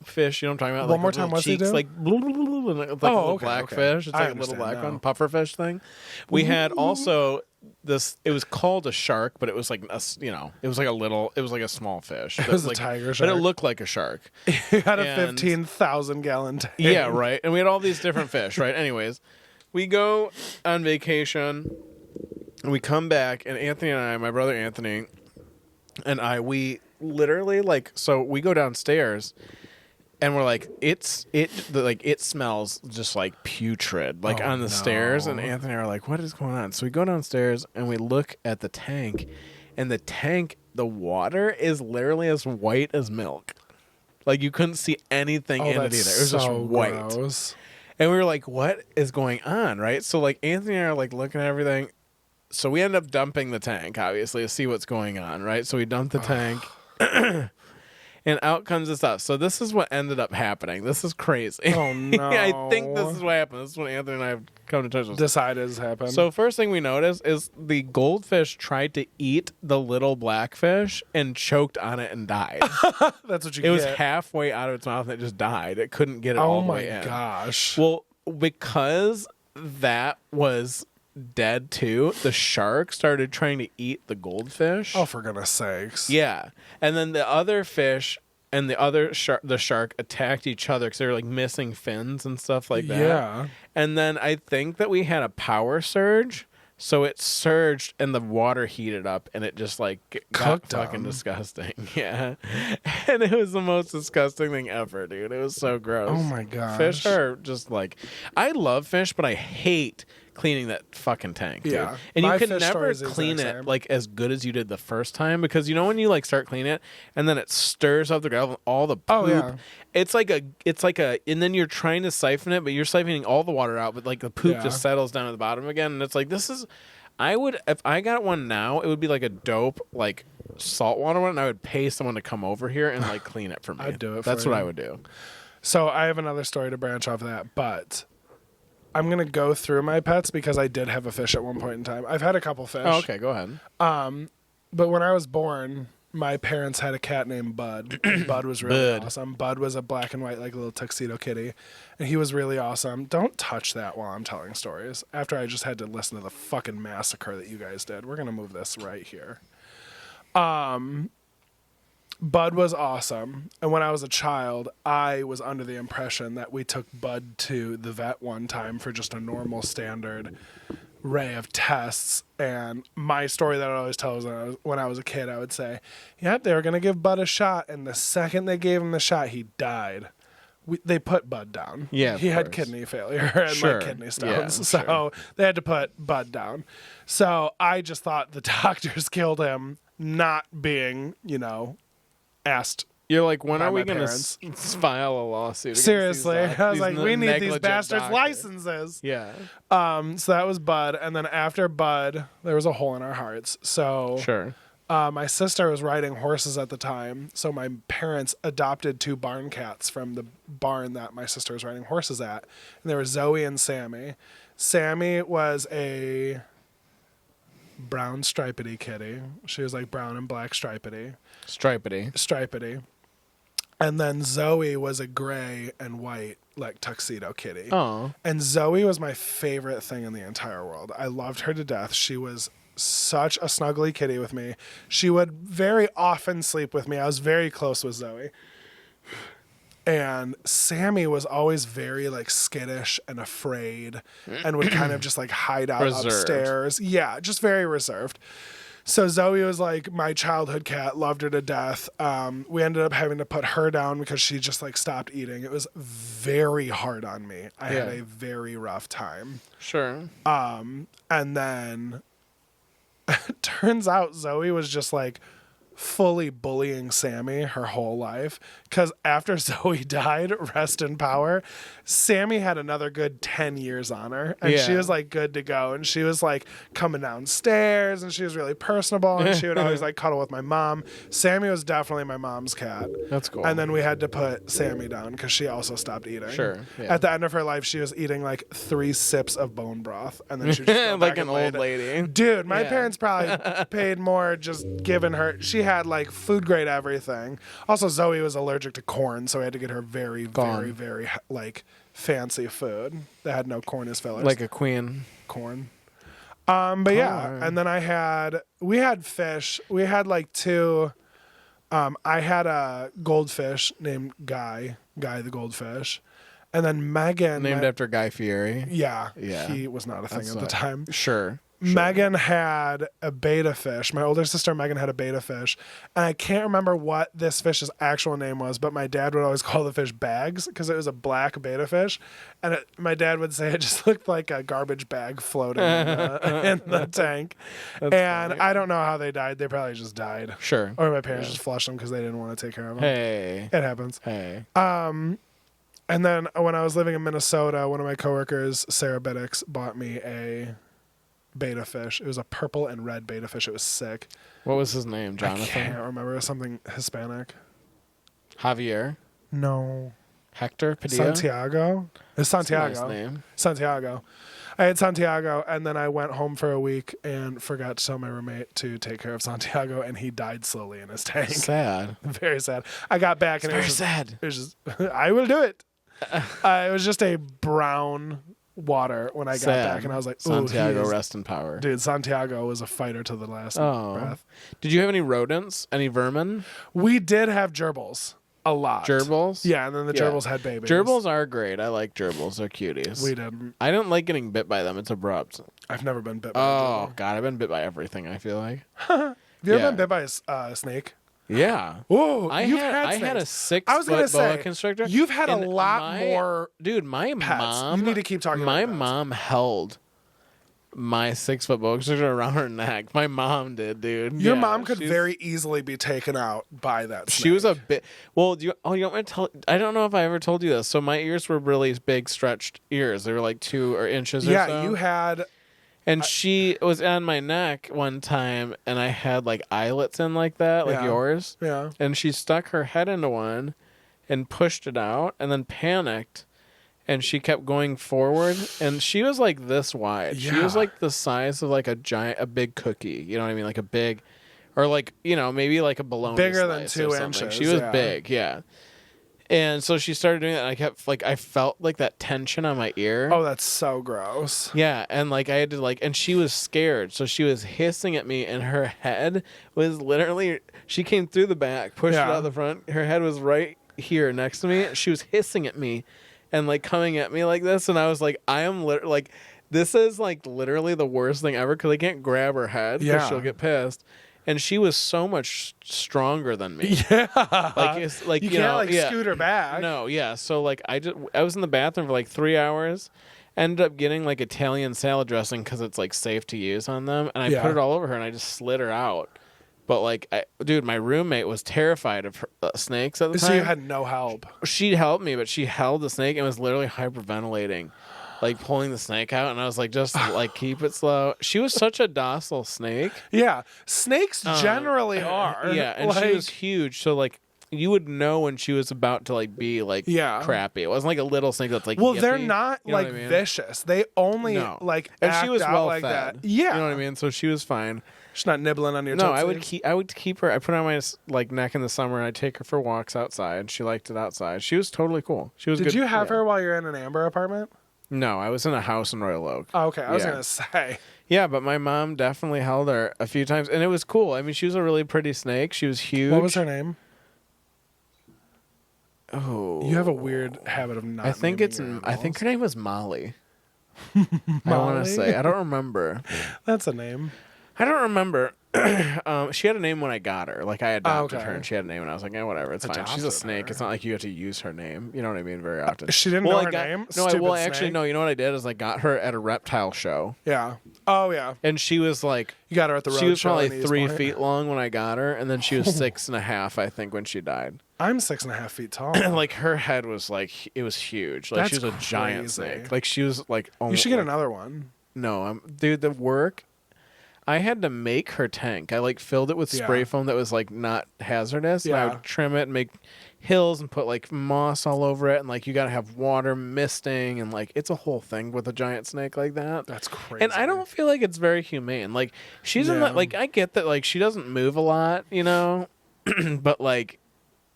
fish, you know what I'm talking about? One more time, what's he doing? Like, a little black fish. It's like a little black one, puffer fish thing. We had also this. It was called a shark, but it was like it was like a small fish. It was a tiger shark, but it looked like a shark. It had a 15,000 gallon tank. Yeah, right. And we had all these different fish, right? Anyways, we go on vacation, and we come back, and Anthony and I, my brother Anthony, and we literally so we go downstairs. And we're like, it smells just like putrid, on the stairs. And Anthony and I are like, what is going on? So we go downstairs and we look at the tank, and the water is literally as white as milk. Like you couldn't see anything in it either. It was just white. Gross. And we were like, what is going on, right? So, like, Anthony and I are, like, looking at everything. So we end up dumping the tank, obviously, to see what's going on, right? So we dumped the tank. And out comes the stuff. So this is what ended up happening. This is crazy. Oh, no. I think this is what happened. This is what Anthony and I have come to terms with. Decided has happened. So first thing we noticed is the goldfish tried to eat the little blackfish and choked on it and died. That's what you It get. was halfway out of its mouth and it just died. It couldn't get it all the way in. Oh, my gosh. Well, because that was dead too, the shark started trying to eat the goldfish. Oh, for goodness sakes. Yeah. And then the other fish and the shark attacked each other because they were like missing fins and stuff like that. Yeah. And then I think that we had a power surge. So it surged and the water heated up and it just like got Cooked fucking 'em. disgusting. Yeah. And it was the most disgusting thing ever, dude. It was so gross. Oh, my gosh. Fish are just like, I love fish, but I hate cleaning that fucking tank, dude. Yeah. And My you can fish story never is the exact clean it same. like as good as you did the first time because you know when you like start cleaning it and then it stirs up the gravel, all the poop. Oh, yeah. It's like a, and then you're trying to siphon it, but you're siphoning all the water out, but like the poop Yeah. just settles down at the bottom again, and it's like this is. I would, if I got one now, it would be like a dope, like saltwater one, and I would pay someone to come over here and like clean it for me. I'd do it That's for what you. I would do. So I have another story to branch off of that, but I'm going to go through my pets because I did have a fish at one point in time. I've had a couple fish. Oh, okay, go ahead. But when I was born, my parents had a cat named Bud. Bud was really Bud. awesome. Bud was a black and white, like little tuxedo kitty, and he was really awesome. Don't touch that while I'm telling stories. After I just had to listen to the fucking massacre that you guys did, we're gonna move this right here. Bud was awesome, and when I was a child, I was under the impression that we took Bud to the vet one time for just a normal standard array of tests. And my story that I always tell is when I was a kid, I would say, yeah, they were going to give Bud a shot. And the second they gave him the shot, he died. They put Bud down. Yeah, of he had course. kidney failure and Sure. like kidney Yeah, stones. So sure. they had to put Bud down. So I just thought the doctors killed him, not being, asked. You're like, when by are we my going parents. to file a lawsuit? against Seriously. I was these like, we need these negligent bastards' doctors? licenses. Yeah. So that was Bud. And then after Bud, there was a hole in our hearts. So Sure. my sister was riding horses at the time. So my parents adopted 2 barn cats from the barn that my sister was riding horses at. And they were Zoe and Sammy. Sammy was a brown stripedy kitty. She was like brown and black stripedy. Stripedy. And then Zoe was a gray and white, like tuxedo kitty. Oh. And Zoe was my favorite thing in the entire world. I loved her to death. She was such a snuggly kitty with me. She would very often sleep with me. I was very close with Zoe. And Sammy was always very like skittish and afraid and would kind of just like hide out Reserved. upstairs. Yeah, just very reserved. So Zoe was like my childhood cat, loved her to death. We ended up having to put her down because she just like stopped eating. It was very hard on me. I had Yeah. a very rough time. Sure. And then it turns out Zoe was just like fully bullying Sammy her whole life. Because after Zoe died, rest in power, Sammy had another good 10 years on her. And she Yeah. was like good to go. And she was like coming downstairs and she was really personable. And she would always like cuddle with my mom. Sammy was definitely my mom's cat. That's cool. And then we had to put Sammy down because she also stopped eating. Sure, yeah. At the end of her life, she was eating like 3 sips of bone broth. And then she would just go Like back an and lay old it. lady. Dude, my Yeah. parents probably paid more just giving her. She had like food grade everything. Also, Zoe was allergic to corn, so I had to get her very, Gone. very like fancy food that had no corn as fillers. Like a queen. corn. But yeah, Corn. and then we had fish. We had like 2. I had a goldfish named Guy the goldfish, and then Megan Named after Guy Fieri. Yeah, Yeah. he was not a thing That's at the not- time. Sure. Megan had a beta fish. My older sister Megan had a beta fish. And I can't remember what this fish's actual name was, but my dad would always call the fish Bags because it was a black beta fish. And my dad would say it just looked like a garbage bag floating in the tank. That's and funny. I don't know how they died. They probably just died. Sure. Or my parents Yeah. just flushed them because they didn't want to take care of them. Hey. It happens. Hey. And then when I was living in Minnesota, one of my coworkers, Sarah Biddix, bought me a betta fish. It was a purple and red betta fish. It was sick. What was his name? I Jonathan? can't remember. It was something Hispanic. Javier? No. Hector Padilla? Santiago? It's Santiago. That's a nice name. Santiago. I had Santiago, and then I went home for a week and forgot to tell my roommate to take care of Santiago, and he died slowly in his tank. Sad. Very sad. I got back, and Very sad. It was just I will do it. It was just a brown water when I got back, and I was like, "Ooh, Santiago, rest in power." Dude, Santiago was a fighter to the last breath. Did you have any rodents? Any vermin? We did have gerbils. A lot. Gerbils? Yeah, and then the gerbils had babies. Gerbils are great. I like gerbils. They're cuties. We didn't. I don't like getting bit by them. It's abrupt. I've never been bit by a Oh, gerbil. God. I've been bit by everything, I feel like. Have you ever been bit by a snake? Yeah. Oh, I had a 6 I was gonna foot boa say, constrictor. You've had a and lot more Dude, my pets. mom... You need to keep talking My about pets. mom held my 6 foot boa constrictor around her neck. My mom did, dude. Your Yeah, mom could she's- very easily be taken out by that snake. She was a bit. Well, you want me to tell? I don't know if I ever told you this. So my ears were really big, stretched ears. They were like 2 inches or so. Yeah, you had... And she was on my neck one time, and I had like eyelets in like that, like Yeah. yours. Yeah. And she stuck her head into one and pushed it out and then panicked. And she kept going forward. And she was like this wide. She was Yeah. like the size of like a big cookie. You know what I mean? Like a big, or like, maybe like a bologna Bigger than slice or 2 something. inches, She was yeah. big, yeah. And so she started doing that. And I felt like that tension on my ear. Oh, that's so gross. Yeah, and like I had to and she was scared, so she was hissing at me, and her head was literally, she came through the back, pushed it out the front. Her head was right here next to me. She was hissing at me, and like coming at me like this, and I was like, I am literally like, this is like literally the worst thing ever because I can't grab her head because she'll get pissed. And she was so much stronger than me. Yeah. Like it's like you can't yeah. scoot her back. No, yeah. So like I was in the bathroom for like 3 hours. Ended up getting like Italian salad dressing because it's like safe to use on them, and I put it all over her and I just slid her out. But like, dude, my roommate was terrified of snakes at the time. So you had no help. She helped me, but she held the snake and was literally hyperventilating, like pulling the snake out, and I was like, just like keep it slow. She was such a docile snake. Yeah, snakes generally are. Yeah, and she was huge, so like you would know when she was about to like be like crappy. It wasn't like a little snake that's like they're yippy. not You know like what I mean? vicious. They only like and act she was out well like fed. that. Yeah, you know what I mean. So she was fine. She's not nibbling on your. No, tootsies. I would keep her. I put her on my like neck in the summer, and I take her for walks outside. She liked it outside. She was totally cool. She was. Did good. you have her while you're in an Amber apartment? No, I was in a house in Royal Oak. Oh, okay, I was gonna say. Yeah, but my mom definitely held her a few times, and it was cool. I mean, she was a really pretty snake. She was huge. What was her name? Oh, You have a weird habit of not. I think naming it's. your I think her name was Molly. Molly? I want to say. I don't remember. That's a name. I don't remember. She had a name when I got her. Like I adopted okay. her, and she had a name, and I was like, "Yeah, whatever, it's fine." She's Adopted a snake. her. It's not like you have to use her name. You know what I mean? Very often. She didn't know her name. No, Stupid actually, snake. no. You know what I did is I got her at a reptile show, Yeah. Oh yeah. and she was like, You got her at the road she was show probably in East 3 Point. feet long when I got her, and then she was 6.5, I think, when she died. I'm 6.5 feet tall. Like her head was like it was huge. Like she was That's a giant crazy. snake. Like she was like. You should get another one. No, dude, the work. I had to make her tank. I like filled it with spray foam that was like not hazardous. And I would trim it and make hills and put like moss all over it. And like you got to have water misting and like it's a whole thing with a giant snake like that. That's crazy. And I don't feel like it's very humane. Like she's in that, like I get that like she doesn't move a lot, you know, but like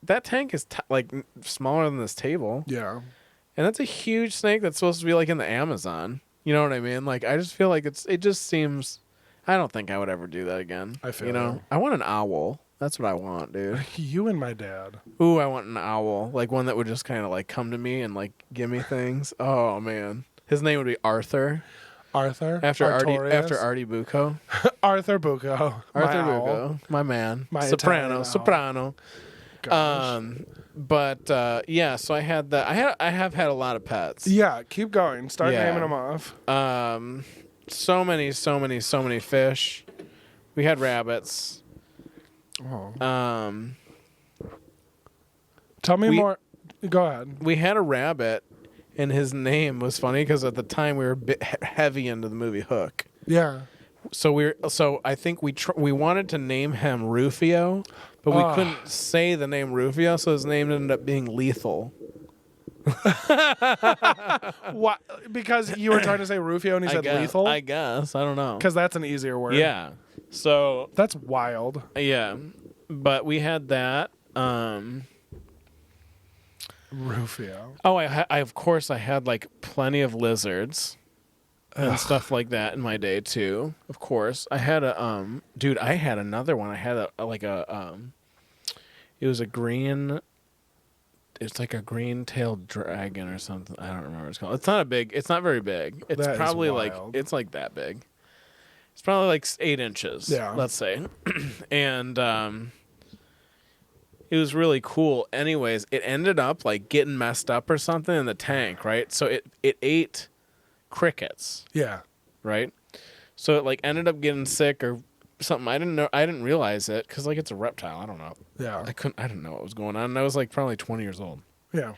that tank is like smaller than this table. Yeah. And that's a huge snake that's supposed to be like in the Amazon. You know what I mean? Like I just feel like it just seems. I don't think I would ever do that again. I feel you know. that. I want an owl. That's what I want, dude. You and my dad. Ooh, I want an owl, like one that would just kind of like come to me and like give me things. Oh man, his name would be Arthur. Arthur. After Artorias? Artie Bucco. Arthur Bucco. Arthur my owl. Bucco, my man. My Soprano. Italian Soprano. Gosh. But yeah. So I had that. I have had a lot of pets. Yeah, keep going. Start Yeah. naming them off. So many fish. We had rabbits. Oh. Um, Tell me more. Go ahead. We had a rabbit, and his name was funny because at the time we were a bit heavy into the movie Hook. Yeah. So I think we wanted to name him Rufio, but we couldn't say the name Rufio, so his name ended up being Lethal. What? Because you were trying to say Rufio and he said lethal? I guess. I don't know. Because that's an easier word. Yeah. So That's wild. yeah, but we had that. Rufio. Oh, I of course I had like plenty of lizards and stuff like that in my day too. Of course, I had a dude. I had another one. I had it was a green. It's like a green-tailed dragon or something. I don't remember what it's called. It's not very big. It's That is probably like wild. it's like that big. It's probably like 8 inches. Yeah. Let's say, and it was really cool. Anyways, it ended up like getting messed up or something in the tank, right? So it ate crickets, Yeah. right? So it like ended up getting sick or something. I didn't realize it because like it's a reptile. I don't know. Yeah. I didn't know what was going on. And I was like probably 20 years old. Yeah.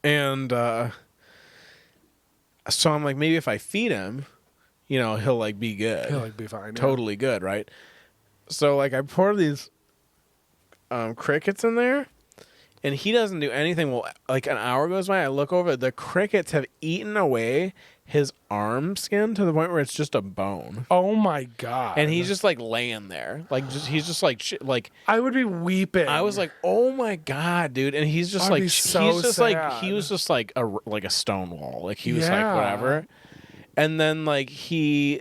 And so I'm like, maybe if I feed him, he'll like be good. He'll like be fine. Yeah. Totally good, right? So like I pour these crickets in there, and he doesn't do anything. Well, like an hour goes by, I look over, the crickets have eaten away his arm skin to the point where it's just a bone. Oh my God. And he's just like laying there, like he's just like like. I would be weeping. I was like, "Oh my God, dude!" And he's just I'd like, be so he's just sad. like, he was just like a stone wall. Like he was like whatever, and then like he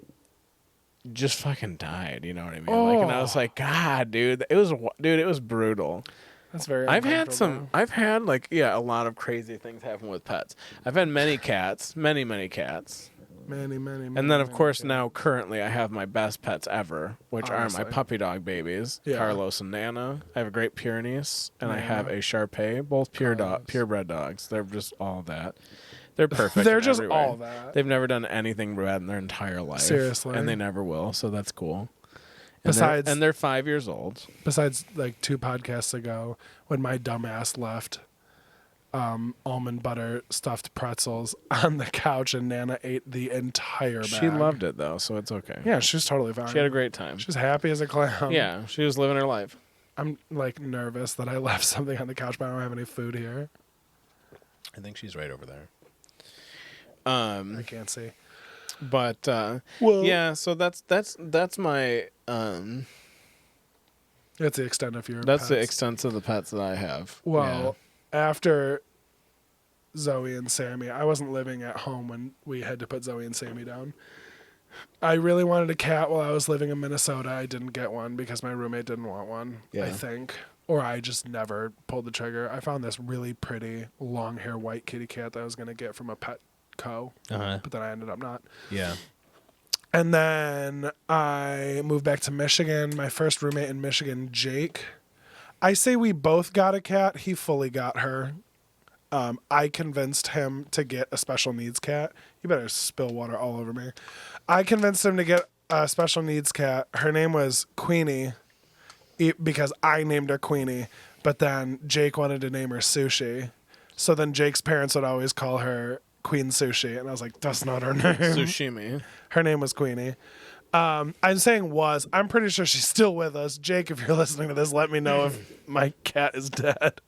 just fucking died. You know what I mean? Like, and I was like, God, dude, it was brutal. That's very. I've had like a lot of crazy things happen with pets. I've had many cats, many cats. Many. And then, of course, now currently I have my best pets ever, which are my puppy dog babies, Carlos and Nana. I have a Great Pyrenees, and I have a Shar-Pei, both purebred dogs. They're just all that. They're perfect. They're in just every way. all that. They've never done anything bad in their entire life. Seriously. And they never will, so that's cool. And Besides, they're 5 years old. Besides, like 2 podcasts ago, when my dumbass left almond butter stuffed pretzels on the couch and Nana ate the entire bag. She loved it, though, so it's okay. Yeah, she was totally fine. She had a great time. She was happy as a clown. Yeah, she was living her life. I'm like nervous that I left something on the couch, but I don't have any food here. I think she's right over there. I can't see. But Well, yeah, so that's my that's the extent of your. that's the pets. extent of the pets that I have. Well, after Zoe and Sammy, I wasn't living at home when we had to put Zoe and Sammy down. I really wanted a cat while I was living in Minnesota. I didn't get one because my roommate didn't want one, I think. Or I just never pulled the trigger. I found this really pretty long hair white kitty cat that I was going to get from a Petco, but then I ended up not. Yeah. And then I moved back to Michigan. My first roommate in Michigan, Jake. I say we both got a cat. He fully got her. I convinced him to get a special needs cat. You better spill water all over me. I convinced him to get a special needs cat. Her name was Queenie because I named her Queenie, but then Jake wanted to name her Sushi. So then Jake's parents would always call her Queen Sushi, and I was like, that's not her name. Sushimi. Her name was Queenie. I'm saying was. I'm pretty sure she's still with us. Jake, if you're listening to this, let me know if my cat is dead.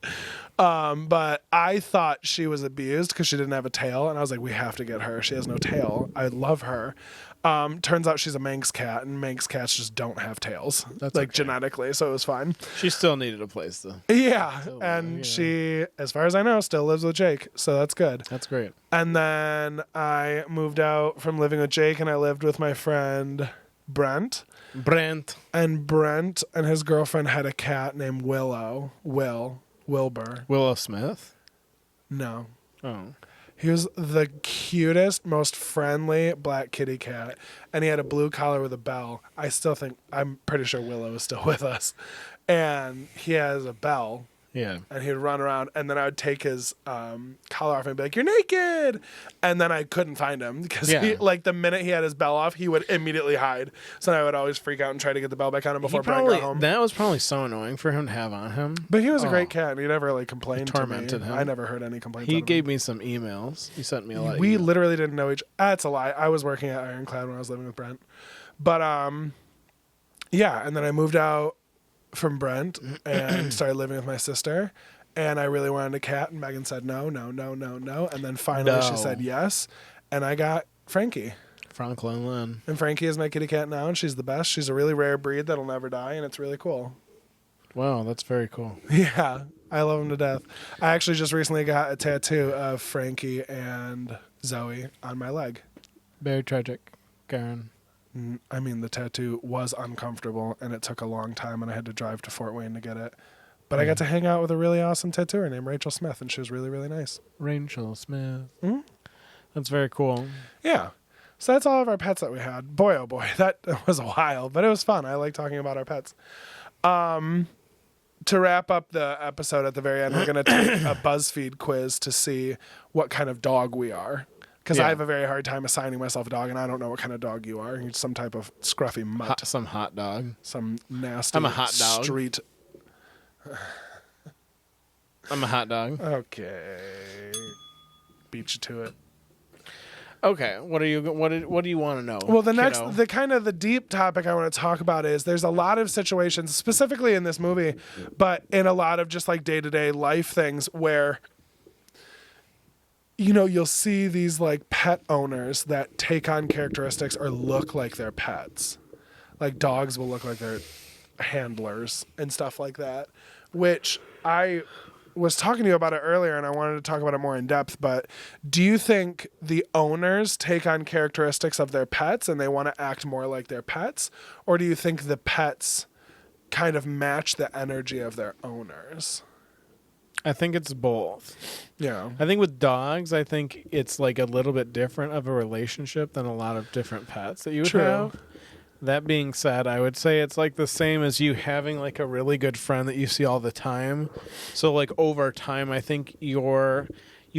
But I thought she was abused because she didn't have a tail, and I was like, we have to get her. She has no tail. I love her. Turns out she's a Manx cat, and Manx cats just don't have tails. That's like okay. genetically, so it was fine. She still needed a place though. Yeah, and she, as far as I know, still lives with Jake, so that's good. That's great. And then I moved out from living with Jake, and I lived with my friend Brent. And Brent and his girlfriend had a cat named Wilbur. Willow Smith? No. Oh. He was the cutest, most friendly black kitty cat, and he had a blue collar with a bell. I'm pretty sure Willow is still with us. And he has a bell Yeah. And he'd run around, and then I would take his collar off and be like, "You're naked!" And then I couldn't find him because like the minute he had his bell off, he would immediately hide. So I would always freak out and try to get the bell back on him before Brent got home. That was probably so annoying for him to have on him. But he was a great cat, and he never like complained tormented to me. him. I never heard any complaints. He gave me some emails. He sent me a lot. We literally didn't know each. That's a lie. I was working at Ironclad when I was living with Brent, but yeah. And then I moved out from Brent and started living with my sister. And I really wanted a cat, and Megan said no. And then finally she said yes, and I got Frankie. Franklin. And Frankie is my kitty cat now, and she's the best. She's a really rare breed that'll never die, and it's really cool. Wow, that's very cool. Yeah, I love him to death. I actually just recently got a tattoo of Frankie and Zoe on my leg. Very tragic, Karen. I mean, the tattoo was uncomfortable, and it took a long time, and I had to drive to Fort Wayne to get it. But I got to hang out with a really awesome tattooer named Rachel Smith, and she was really, really nice. Rachel Smith. Mm-hmm. That's very cool. Yeah. So that's all of our pets that we had. Boy, oh boy, that was a while, but it was fun. I like talking about our pets. To wrap up the episode at the very end, we're going to take a BuzzFeed quiz to see what kind of dog we are. Because I have a very hard time assigning myself a dog, and I don't know what kind of dog you are. You're some type of scruffy mutt. Some hot dog. Some nasty I'm a hot dog. Street. I'm a hot dog. Okay. Beat you to it. Okay, what do you want to know? Well, the kiddo? next, the kind of the deep topic I want to talk about is there's a lot of situations, specifically in this movie, but in a lot of just like day-to-day life things where, you know, you'll see these like pet owners that take on characteristics or look like their pets. Like dogs will look like their handlers and stuff like that, which I was talking to you about it earlier, and I wanted to talk about it more in depth, but do you think the owners take on characteristics of their pets and they want to act more like their pets? Or do you think the pets kind of match the energy of their owners? I think it's both. Yeah. I think with dogs, I think it's like a little bit different of a relationship than a lot of different pets that you would have. That being said, I would say it's like the same as you having like a really good friend that you see all the time. So like over time, I think you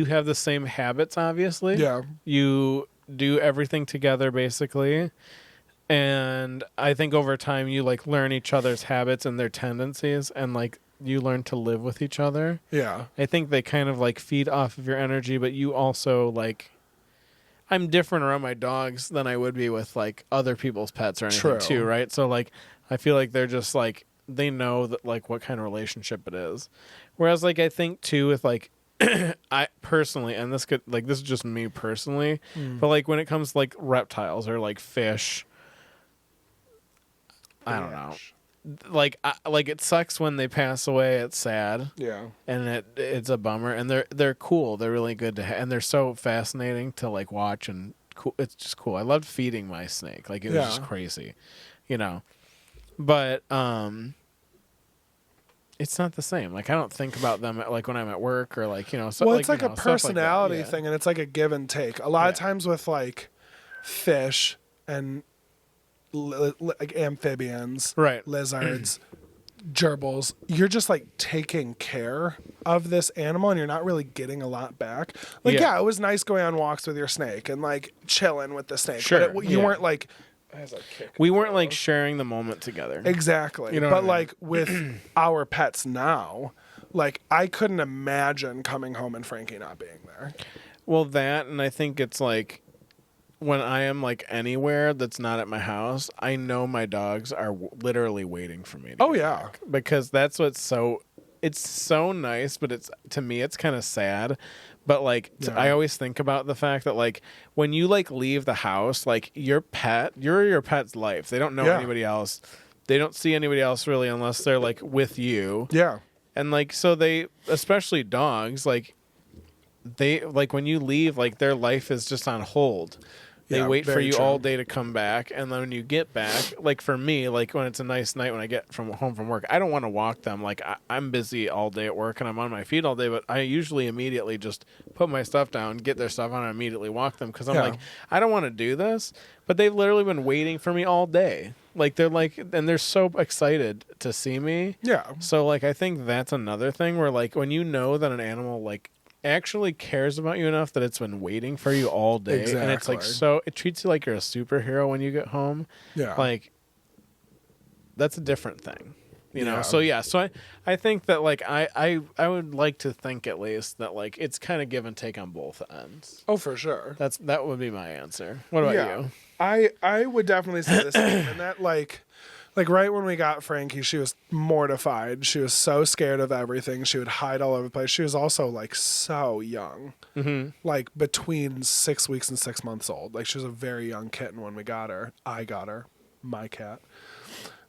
have the same habits, obviously. Yeah. You do everything together basically. And I think over time you like learn each other's habits and their tendencies, and like you learn to live with each other. Yeah. I think they kind of like feed off of your energy, but you also like, I'm different around my dogs than I would be with like other people's pets or anything too, right? So like I feel like they're just like they know that like what kind of relationship it is. Whereas like I think too with like I personally, and this is just me personally, but like when it comes to like reptiles or like fish, I don't know. Like it sucks when they pass away. It's sad. Yeah. And it's a bummer. And they're cool. They're really good to and they're so fascinating to like watch, and cool. It's just cool. I loved feeding my snake. Like it was just crazy, you know. But it's not the same. Like I don't think about them like when I'm at work or like, you know. So, well, it's like you a know, personality like thing, and it's like a give and take. A lot of times with like fish and like amphibians, right, lizards, gerbils, you're just like taking care of this animal, and you're not really getting a lot back. Like, yeah, it was nice going on walks with your snake and like chilling with the snake. Sure, but you weren't like. We weren't like sharing the moment together. Exactly. You know, but like with our pets now, like I couldn't imagine coming home and Frankie not being there. Well, that, and I think it's like when I am like anywhere that's not at my house, I know my dogs are literally waiting for me. Oh yeah, because that's what's so. It's so nice, but it's to me it's kind of sad. But like I always think about the fact that like when you like leave the house, like you're your pet's life. They don't know anybody else. They don't see anybody else really unless they're like with you. Yeah. And like so they, especially dogs, like they like when you leave, like their life is just on hold. They wait for very you true. all day to come back, and then when you get back, like for me, like when it's a nice night when I get home from work, I don't want to walk them. Like I'm busy all day at work and I'm on my feet all day, but I usually immediately just put my stuff down, get their stuff on, and immediately walk them because I'm like, I don't want to do this, but they've literally been waiting for me all day. Like they're like, and they're so excited to see me. Yeah. So like I think that's another thing where like when you know that an animal like actually cares about you enough that it's been waiting for you all day, and it's like so it treats you like you're a superhero when you get home. Yeah. Like that's a different thing. You know, so I think that like I would like to think at least that like it's kind of give and take on both ends. Oh, for sure. That would be my answer. What about you? I would definitely say the same. And that like right when we got Frankie, she was mortified. She was so scared of everything. She would hide all over the place. She was also like so young, like between 6 weeks and 6 months old. Like she was a very young kitten when we got her. I got her, my cat.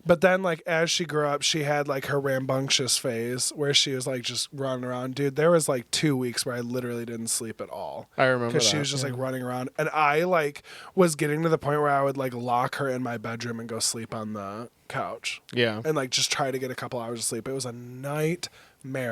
But then, like, as she grew up, she had, like, her rambunctious phase where she was, like, just running around. Dude, there was, like, 2 weeks where I literally didn't sleep at all. I remember that. Because she was just, like, running around. And I, like, was getting to the point where I would, like, lock her in my bedroom and go sleep on the couch. Yeah. And, like, just try to get a couple hours of sleep. It was a nightmare.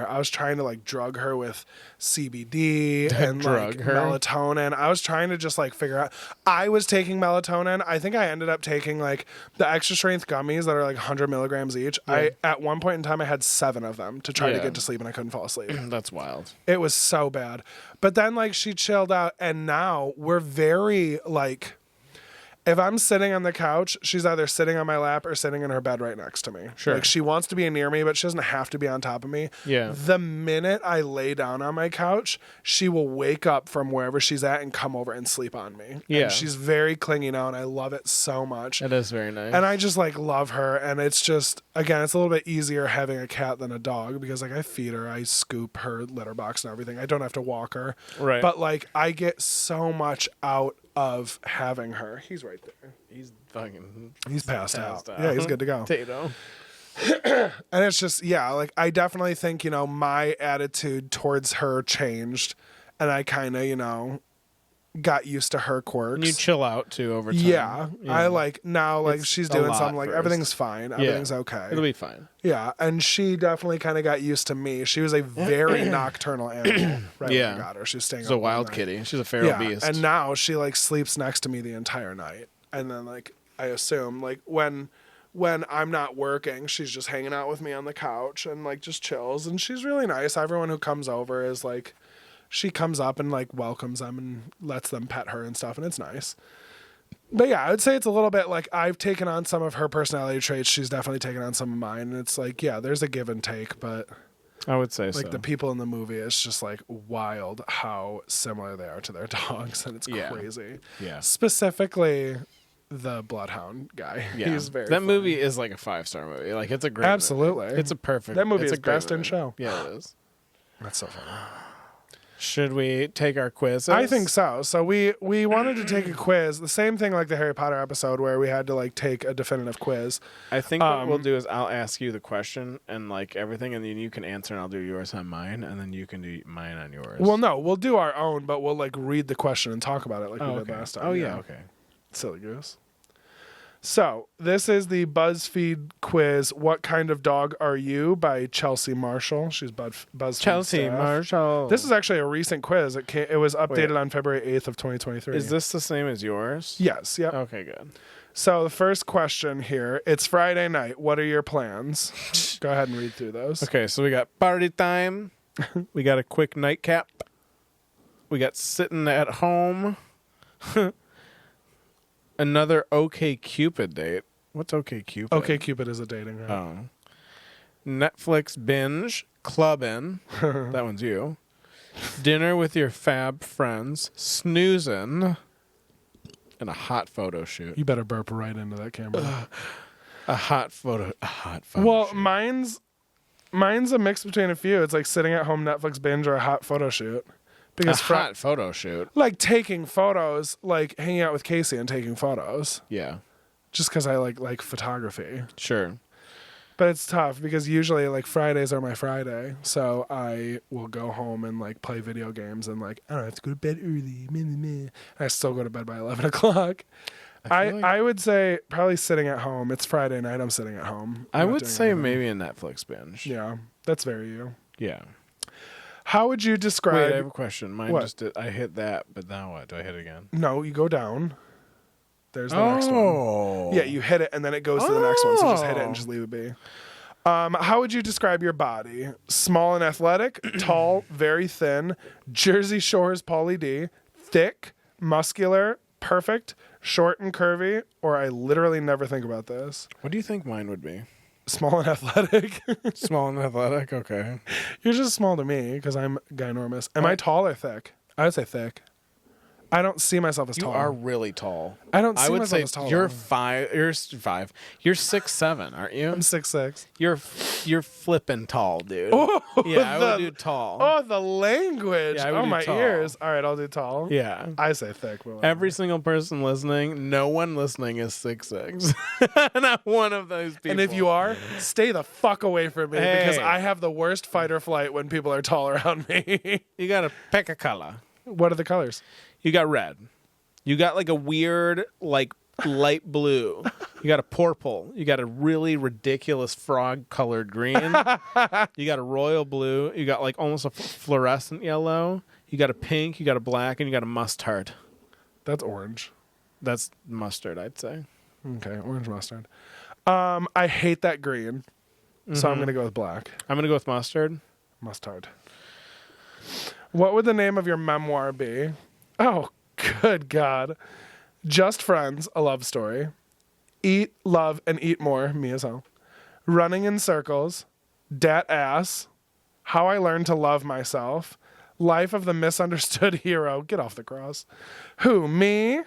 I was trying to, like, drug her with CBD and, like, melatonin. I was trying to just, like, figure out. I was taking melatonin. I think I ended up taking, like, the extra strength gummies that are, like, 100 milligrams each. Yeah. At one point in time, I had 7 of them to try to get to sleep, and I couldn't fall asleep. That's wild. It was so bad. But then, like, she chilled out, and now we're very, like... If I'm sitting on the couch, she's either sitting on my lap or sitting in her bed right next to me. Sure. Like, she wants to be near me, but she doesn't have to be on top of me. Yeah. The minute I lay down on my couch, she will wake up from wherever she's at and come over and sleep on me. Yeah. And she's very clingy now, and I love it so much. It is very nice. And I just, like, love her. And it's just, again, it's a little bit easier having a cat than a dog because, like, I feed her, I scoop her litter box and everything. I don't have to walk her. Right. But, like, I get so much out of having her. He's right there. He's passed out. Yeah, he's good to go. Potato. And it's just, yeah, like I definitely think, you know, my attitude towards her changed and I kind of, you know, got used to her quirks. And you chill out too over time. Yeah. I like now, like she's doing something like everything's fine. Everything's okay. It'll be fine. Yeah. And she definitely kind of got used to me. She was a very nocturnal animal when I got her. She was staying up She's a all wild night. kitty. She's a feral beast. And now she like sleeps next to me the entire night. And then like I assume like when I'm not working, she's just hanging out with me on the couch and like just chills. And she's really nice. Everyone who comes over is like, she comes up and like welcomes them and lets them pet her and stuff. And it's nice. But yeah, I would say it's a little bit like I've taken on some of her personality traits. She's definitely taken on some of mine. And it's like, yeah, there's a give and take, but I would say like the people in the movie, it's just like wild how similar they are to their dogs. And it's crazy. Yeah. Specifically the Bloodhound guy. Yeah. He's very That funny. movie is like a 5-star movie. Like it's a great Absolutely. movie. It's a perfect. That movie it's is a great best in movie. show. Yeah, it is. That's so funny. Should we take our quiz? I think so. So we wanted to take a quiz, the same thing like the Harry Potter episode where we had to like take a definitive quiz. I think what we'll do is I'll ask you the question and like everything, and then you can answer, and I'll do yours on mine, and then you can do mine on yours. Well, no, we'll do our own, but we'll like read the question and talk about it like we did last time. Oh yeah, okay. Silly goose. So this is the BuzzFeed quiz. What kind of dog are you? By Chelsea Marshall. She's BuzzFeed Chelsea staff. Marshall. This is actually a recent quiz. It was updated on February 8th of 2023. Is this the same as yours? Yes. Yep. Okay, good. So the first question here. It's Friday night. What are your plans? Go ahead and read through those. Okay, so we got party time. We got a quick nightcap. We got sitting at home. Another OK Cupid date. What's OK Cupid? OK Cupid is a dating app. Oh. Netflix binge, clubbing. That one's you. Dinner with your fab friends, snoozing, and a hot photo shoot. You better burp right into that camera. A hot photo. Well, shoot. mine's a mix between a few. It's like sitting at home Netflix binge or a hot photo shoot. Because hot photo shoot. Like taking photos, like hanging out with Casey and taking photos. Yeah. Just because I like photography. Sure. But it's tough because usually like Fridays are my Friday, so I will go home and like play video games and like I don't have to go to bed early. Meh, meh, meh. And I still go to bed by 11 o'clock. I would say probably sitting at home. It's Friday night. I'm sitting at home. I would say anything. maybe a Netflix binge. Yeah, that's very you. Yeah. How would you describe? Wait, I have a question. Mine What? just did. I hit that, but now what? Do I hit it again? No, you go down. There's the next one. Yeah, you hit it and then it goes to the next one. So just hit it and just leave it be. How would you describe your body? Small and athletic, tall, very thin, Jersey Shore's Pauly D, thick, muscular, perfect, short and curvy, or I literally never think about this. What do you think mine would be? Small and athletic. Small and athletic. Okay. You're just small to me because I'm ginormous. Am I tall or thick? I would say thick. I don't see myself as You tall. are really tall. I don't see I would myself say as tall. you're though. 5. You're 5. You're 6'7", aren't you? I'm 6'6". You're flipping tall, dude. Oh, yeah, I would do tall. Oh, the language. Yeah, I would oh, do my tall. ears. All right, I'll do tall. Yeah. I say thick. But Every single person listening, no one listening is 6'6". Not one of those people. And if you are, stay the fuck away from me because Hey. I have the worst fight or flight when people are tall around me. you gotta pick a color. What are the colors? You got red. You got like a weird, like light blue. You got a purple. You got a really ridiculous frog-colored green. You got a royal blue. You got like almost a fluorescent yellow. You got a pink. You got a black, and you got a mustard. That's orange. That's mustard, I'd say. Okay, orange mustard. I hate that green, so I'm going to go with black. I'm gonna go with mustard. Mustard. What would the name of your memoir be? Oh, good God. Just Friends, a love story. Eat, Love, and Eat More, me as hell. Running in Circles. Dat Ass. How I Learned to Love Myself. Life of the Misunderstood Hero. Get off the cross. Who, me?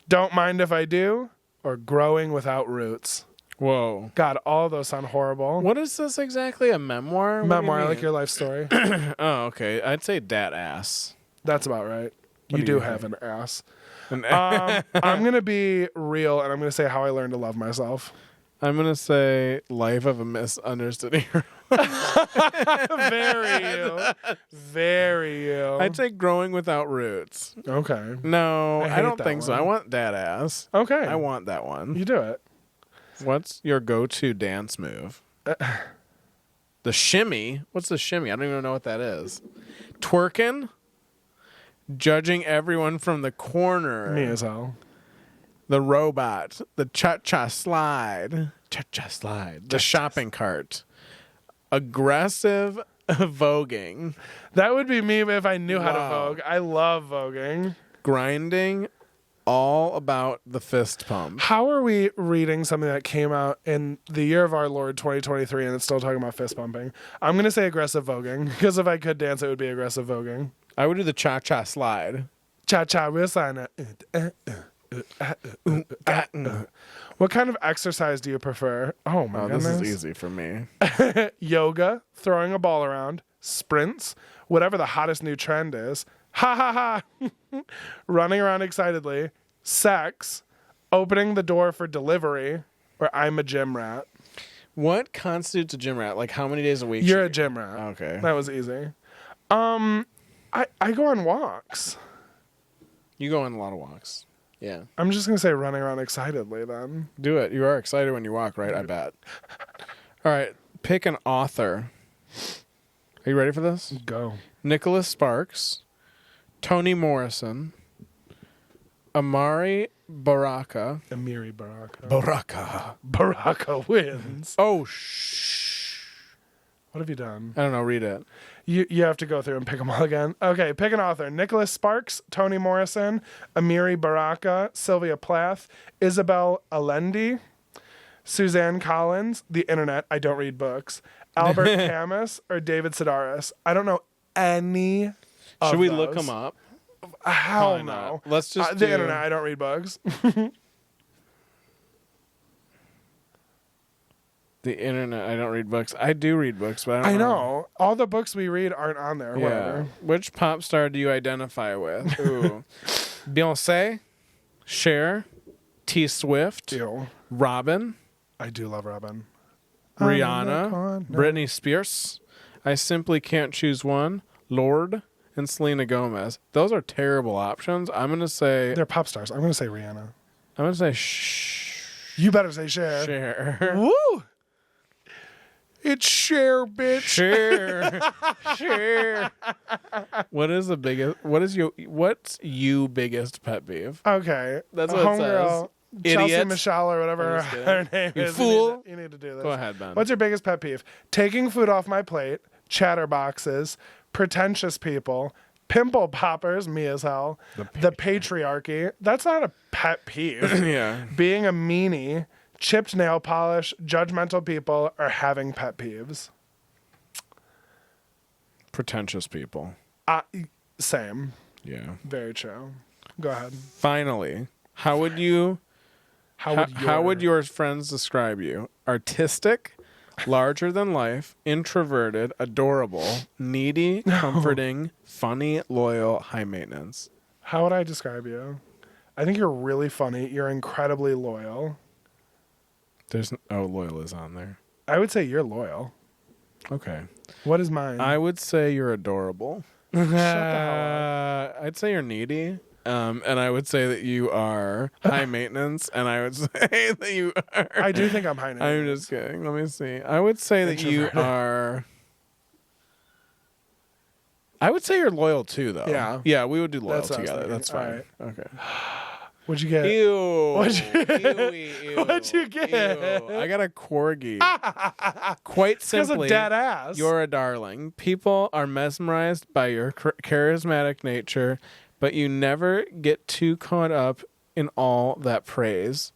Don't Mind If I Do. Or Growing Without Roots. Whoa. God, all of those sound horrible. What is this exactly? A memoir? What do you Memoir, mean? like your life story. Oh, okay. I'd say dat ass. That's about right. What You do you do have an think? ass. An I'm going to be real and I'm going to say How I Learned to Love Myself. I'm gonna say Life of a Misunderstood Hero. Very you. Very you. I'd say Growing Without Roots. Okay. No, I I hate don't that think so. one. I want dat ass. Okay. I want that one. You do it. What's your go-to dance move? The shimmy? What's the shimmy? I don't even know what that is. Twerking? Judging everyone from the corner. Me as hell. The robot. The cha-cha slide. Cha-cha slide. The shopping cart. Aggressive voguing. That would be me if I knew how to Wow. vogue. I love voguing. Grinding. All about the fist pump. How are we reading something that came out in the year of our Lord 2023 and it's still talking about fist pumping? I'm going to say aggressive voguing because if I could dance, it would be aggressive voguing. I would do the cha-cha slide. Cha-cha, we'll sign it. What kind of exercise do you prefer? Oh my Oh, goodness. this is easy for me. Yoga, throwing a ball around, sprints, whatever the hottest new trend is. Ha ha ha. Running around excitedly, sex, opening the door for delivery, or I'm a gym rat. What constitutes a gym rat? Like how many days a week? You're should a gym rat. Okay. That was easy. I go on walks. You go on a lot of walks. Yeah. I'm just going to say running around excitedly then. Do it. You are excited when you walk, right? I bet. All right. Pick an author. Are you ready for this? Go. Nicholas Sparks, Toni Morrison, Amari Baraka. Amiri Baraka. Baraka. Baraka wins. Oh, What have you done? I don't know. Read it. You have to go through and pick them all again. Okay, pick an author. Nicholas Sparks, Toni Morrison, Amiri Baraka, Sylvia Plath, Isabel Allende, Suzanne Collins, The Internet, I don't read books, Albert Camus, or David Sedaris. I don't know any of Should we those. look them up? Hell Probably no. not. Let's just The do- Internet, I don't read books. The Internet. I don't read books. I do read books, but I I don't know. All the books we read aren't on there. Yeah. Whatever. Which pop star do you identify with? Ooh. Beyonce, Cher, T Swift, Ew. Robin, I do love Robin. Rihanna, Britney Spears. I simply can't choose one. Lorde and Selena Gomez. Those are terrible options. I'm gonna say They're pop stars. I'm gonna say Rihanna. I'm gonna say You better say Cher. Cher. Woo! It's Cher, bitch. Cher. Cher. What's you biggest pet peeve? Okay. That's what it says. Homegirl, Chelsea Idiot. Michelle or whatever her name You is. fool. You need to do this. Go ahead, Ben. What's your biggest pet peeve? Taking food off my plate, chatterboxes, pretentious people, pimple poppers, me as hell, the patriarchy. That's not a pet peeve. Yeah. Being a meanie, chipped nail polish, judgmental people, or having pet peeves. Pretentious people. Same. Yeah. Very true. Go ahead. Finally, how would your friends describe you? Artistic, larger than life, introverted, adorable, needy, comforting, funny, loyal, high maintenance. How would I describe you? I think you're really funny. You're incredibly loyal. Loyal is on there. I would say you're loyal. Okay. What is mine? I would say you're adorable. Shut the hell up. I'd say you're needy. And I would say that you are high maintenance, and I would say that you are. I do think I'm high maintenance. I'm just kidding. Let me see. I would say that you are. I would say you're loyal too, though. Yeah. Yeah, we would do loyal That's what I was together. thinking. That's fine. All Okay. What'd you get? Ew. What'd you- Ew. What'd you get? Ew. I got a corgi. Quite Because simply, of dead ass. you're a darling. People are mesmerized by your charismatic nature, but you never get too caught up in all that praise.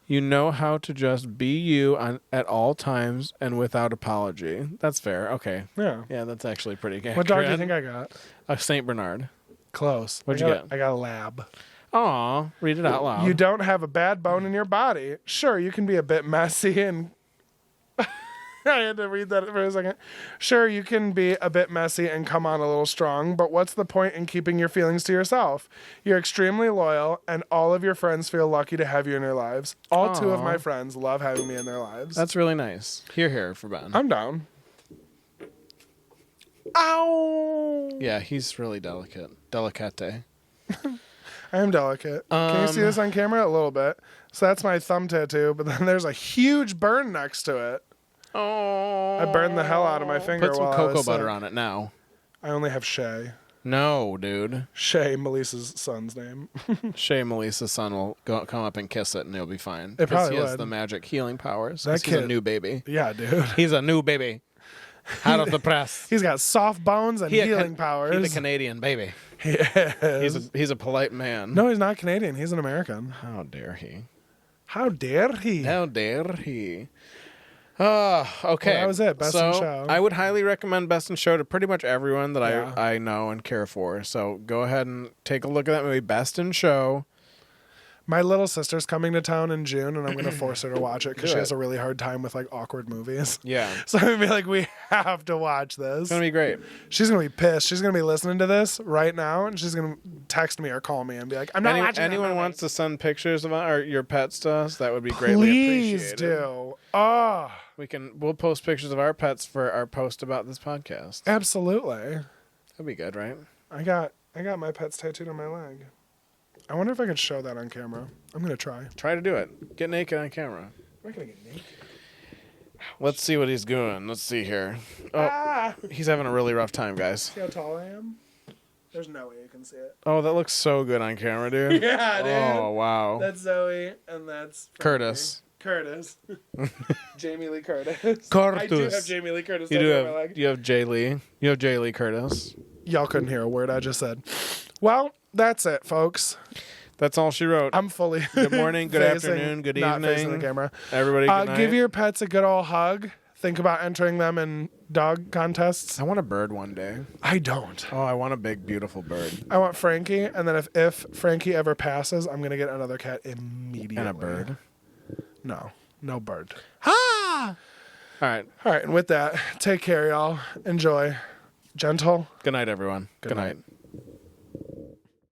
You know how to just be you at all times and without apology. That's fair. Okay. Yeah. Yeah, that's actually pretty good. What dog do you think I got? A Saint Bernard. Close. What'd you get? I got a lab. Aw, read it out loud. You don't have a bad bone in your body. Sure, you can be a bit messy and... I had to read that for a second. Sure, you can be a bit messy and come on a little strong, but what's the point in keeping your feelings to yourself? You're extremely loyal, and all of your friends feel lucky to have you in their lives. All two of my friends love having me in their lives. That's really nice. Hear for Ben. I'm down. Ow! Yeah, he's really delicate. Delicate. I am delicate. Can you see this on camera? A little bit. So that's my thumb tattoo, but then there's a huge burn next to it. Oh. I burned the hell out of my finger. Put some while I cocoa was butter sick. on it now. I only have Shay. No, dude. Shay, Melissa's son's name. Shay Melissa's son will come up and kiss it, and he'll be fine. It probably he has would. the magic healing powers. That He's a kid- new baby. Yeah, dude. He's a new baby. Out of the press. He's got soft bones and healing powers. He's a Canadian baby. Yes. He's a polite man. No, he's not Canadian. He's an American. How dare he? How dare he? How dare he? Okay. Well, that was it. Best in Show. I would highly recommend Best in Show to pretty much everyone that Yeah. I know and care for. So go ahead and take a look at that movie, Best in Show. My little sister's coming to town in June, and I'm going to force her to watch it because Do she has it. a really hard time with like awkward movies. Yeah. So I'm going to be like, we have to watch this. It's going to be great. She's going to be pissed. She's going to be listening to this right now, and she's going to text me or call me and be like, I'm not watching that Anyone movie. wants to send pictures of your pets to us, that would be greatly Please appreciated. do. Oh, We'll post pictures of our pets for our post about this podcast. absolutely. That'd be good, right? I got my pets tattooed on my leg. I wonder if I could show that on camera. I'm going to try. Try to do it. Get naked on camera. I'm not going to get naked. Let's see what he's doing. Let's see here. Oh, he's having a really rough time, guys. See how tall I am? There's no way you can see it. Oh, that looks so good on camera, dude. Yeah, dude. Oh, wow. That's Zoe, and that's Curtis. Curtis. Jamie Lee Curtis. Curtis. I do have Jamie Lee Curtis You tattooed on my leg. have Jay Lee. You have Jay Lee Curtis. Y'all couldn't hear a word I just said. Well, that's it, folks. That's all she wrote. I'm fully Good morning, good facing- afternoon, good not facing the evening. camera. Everybody, good night. Give your pets a good old hug. Think about entering them in dog contests. I want a bird one day. I don't. Oh, I want a big, beautiful bird. I want Frankie, and then if Frankie ever passes, I'm going to get another cat immediately. And a bird. No bird. Ah! All right. All right, and with that, take care, y'all. Enjoy. Gentle. Good night, everyone. Good night. night.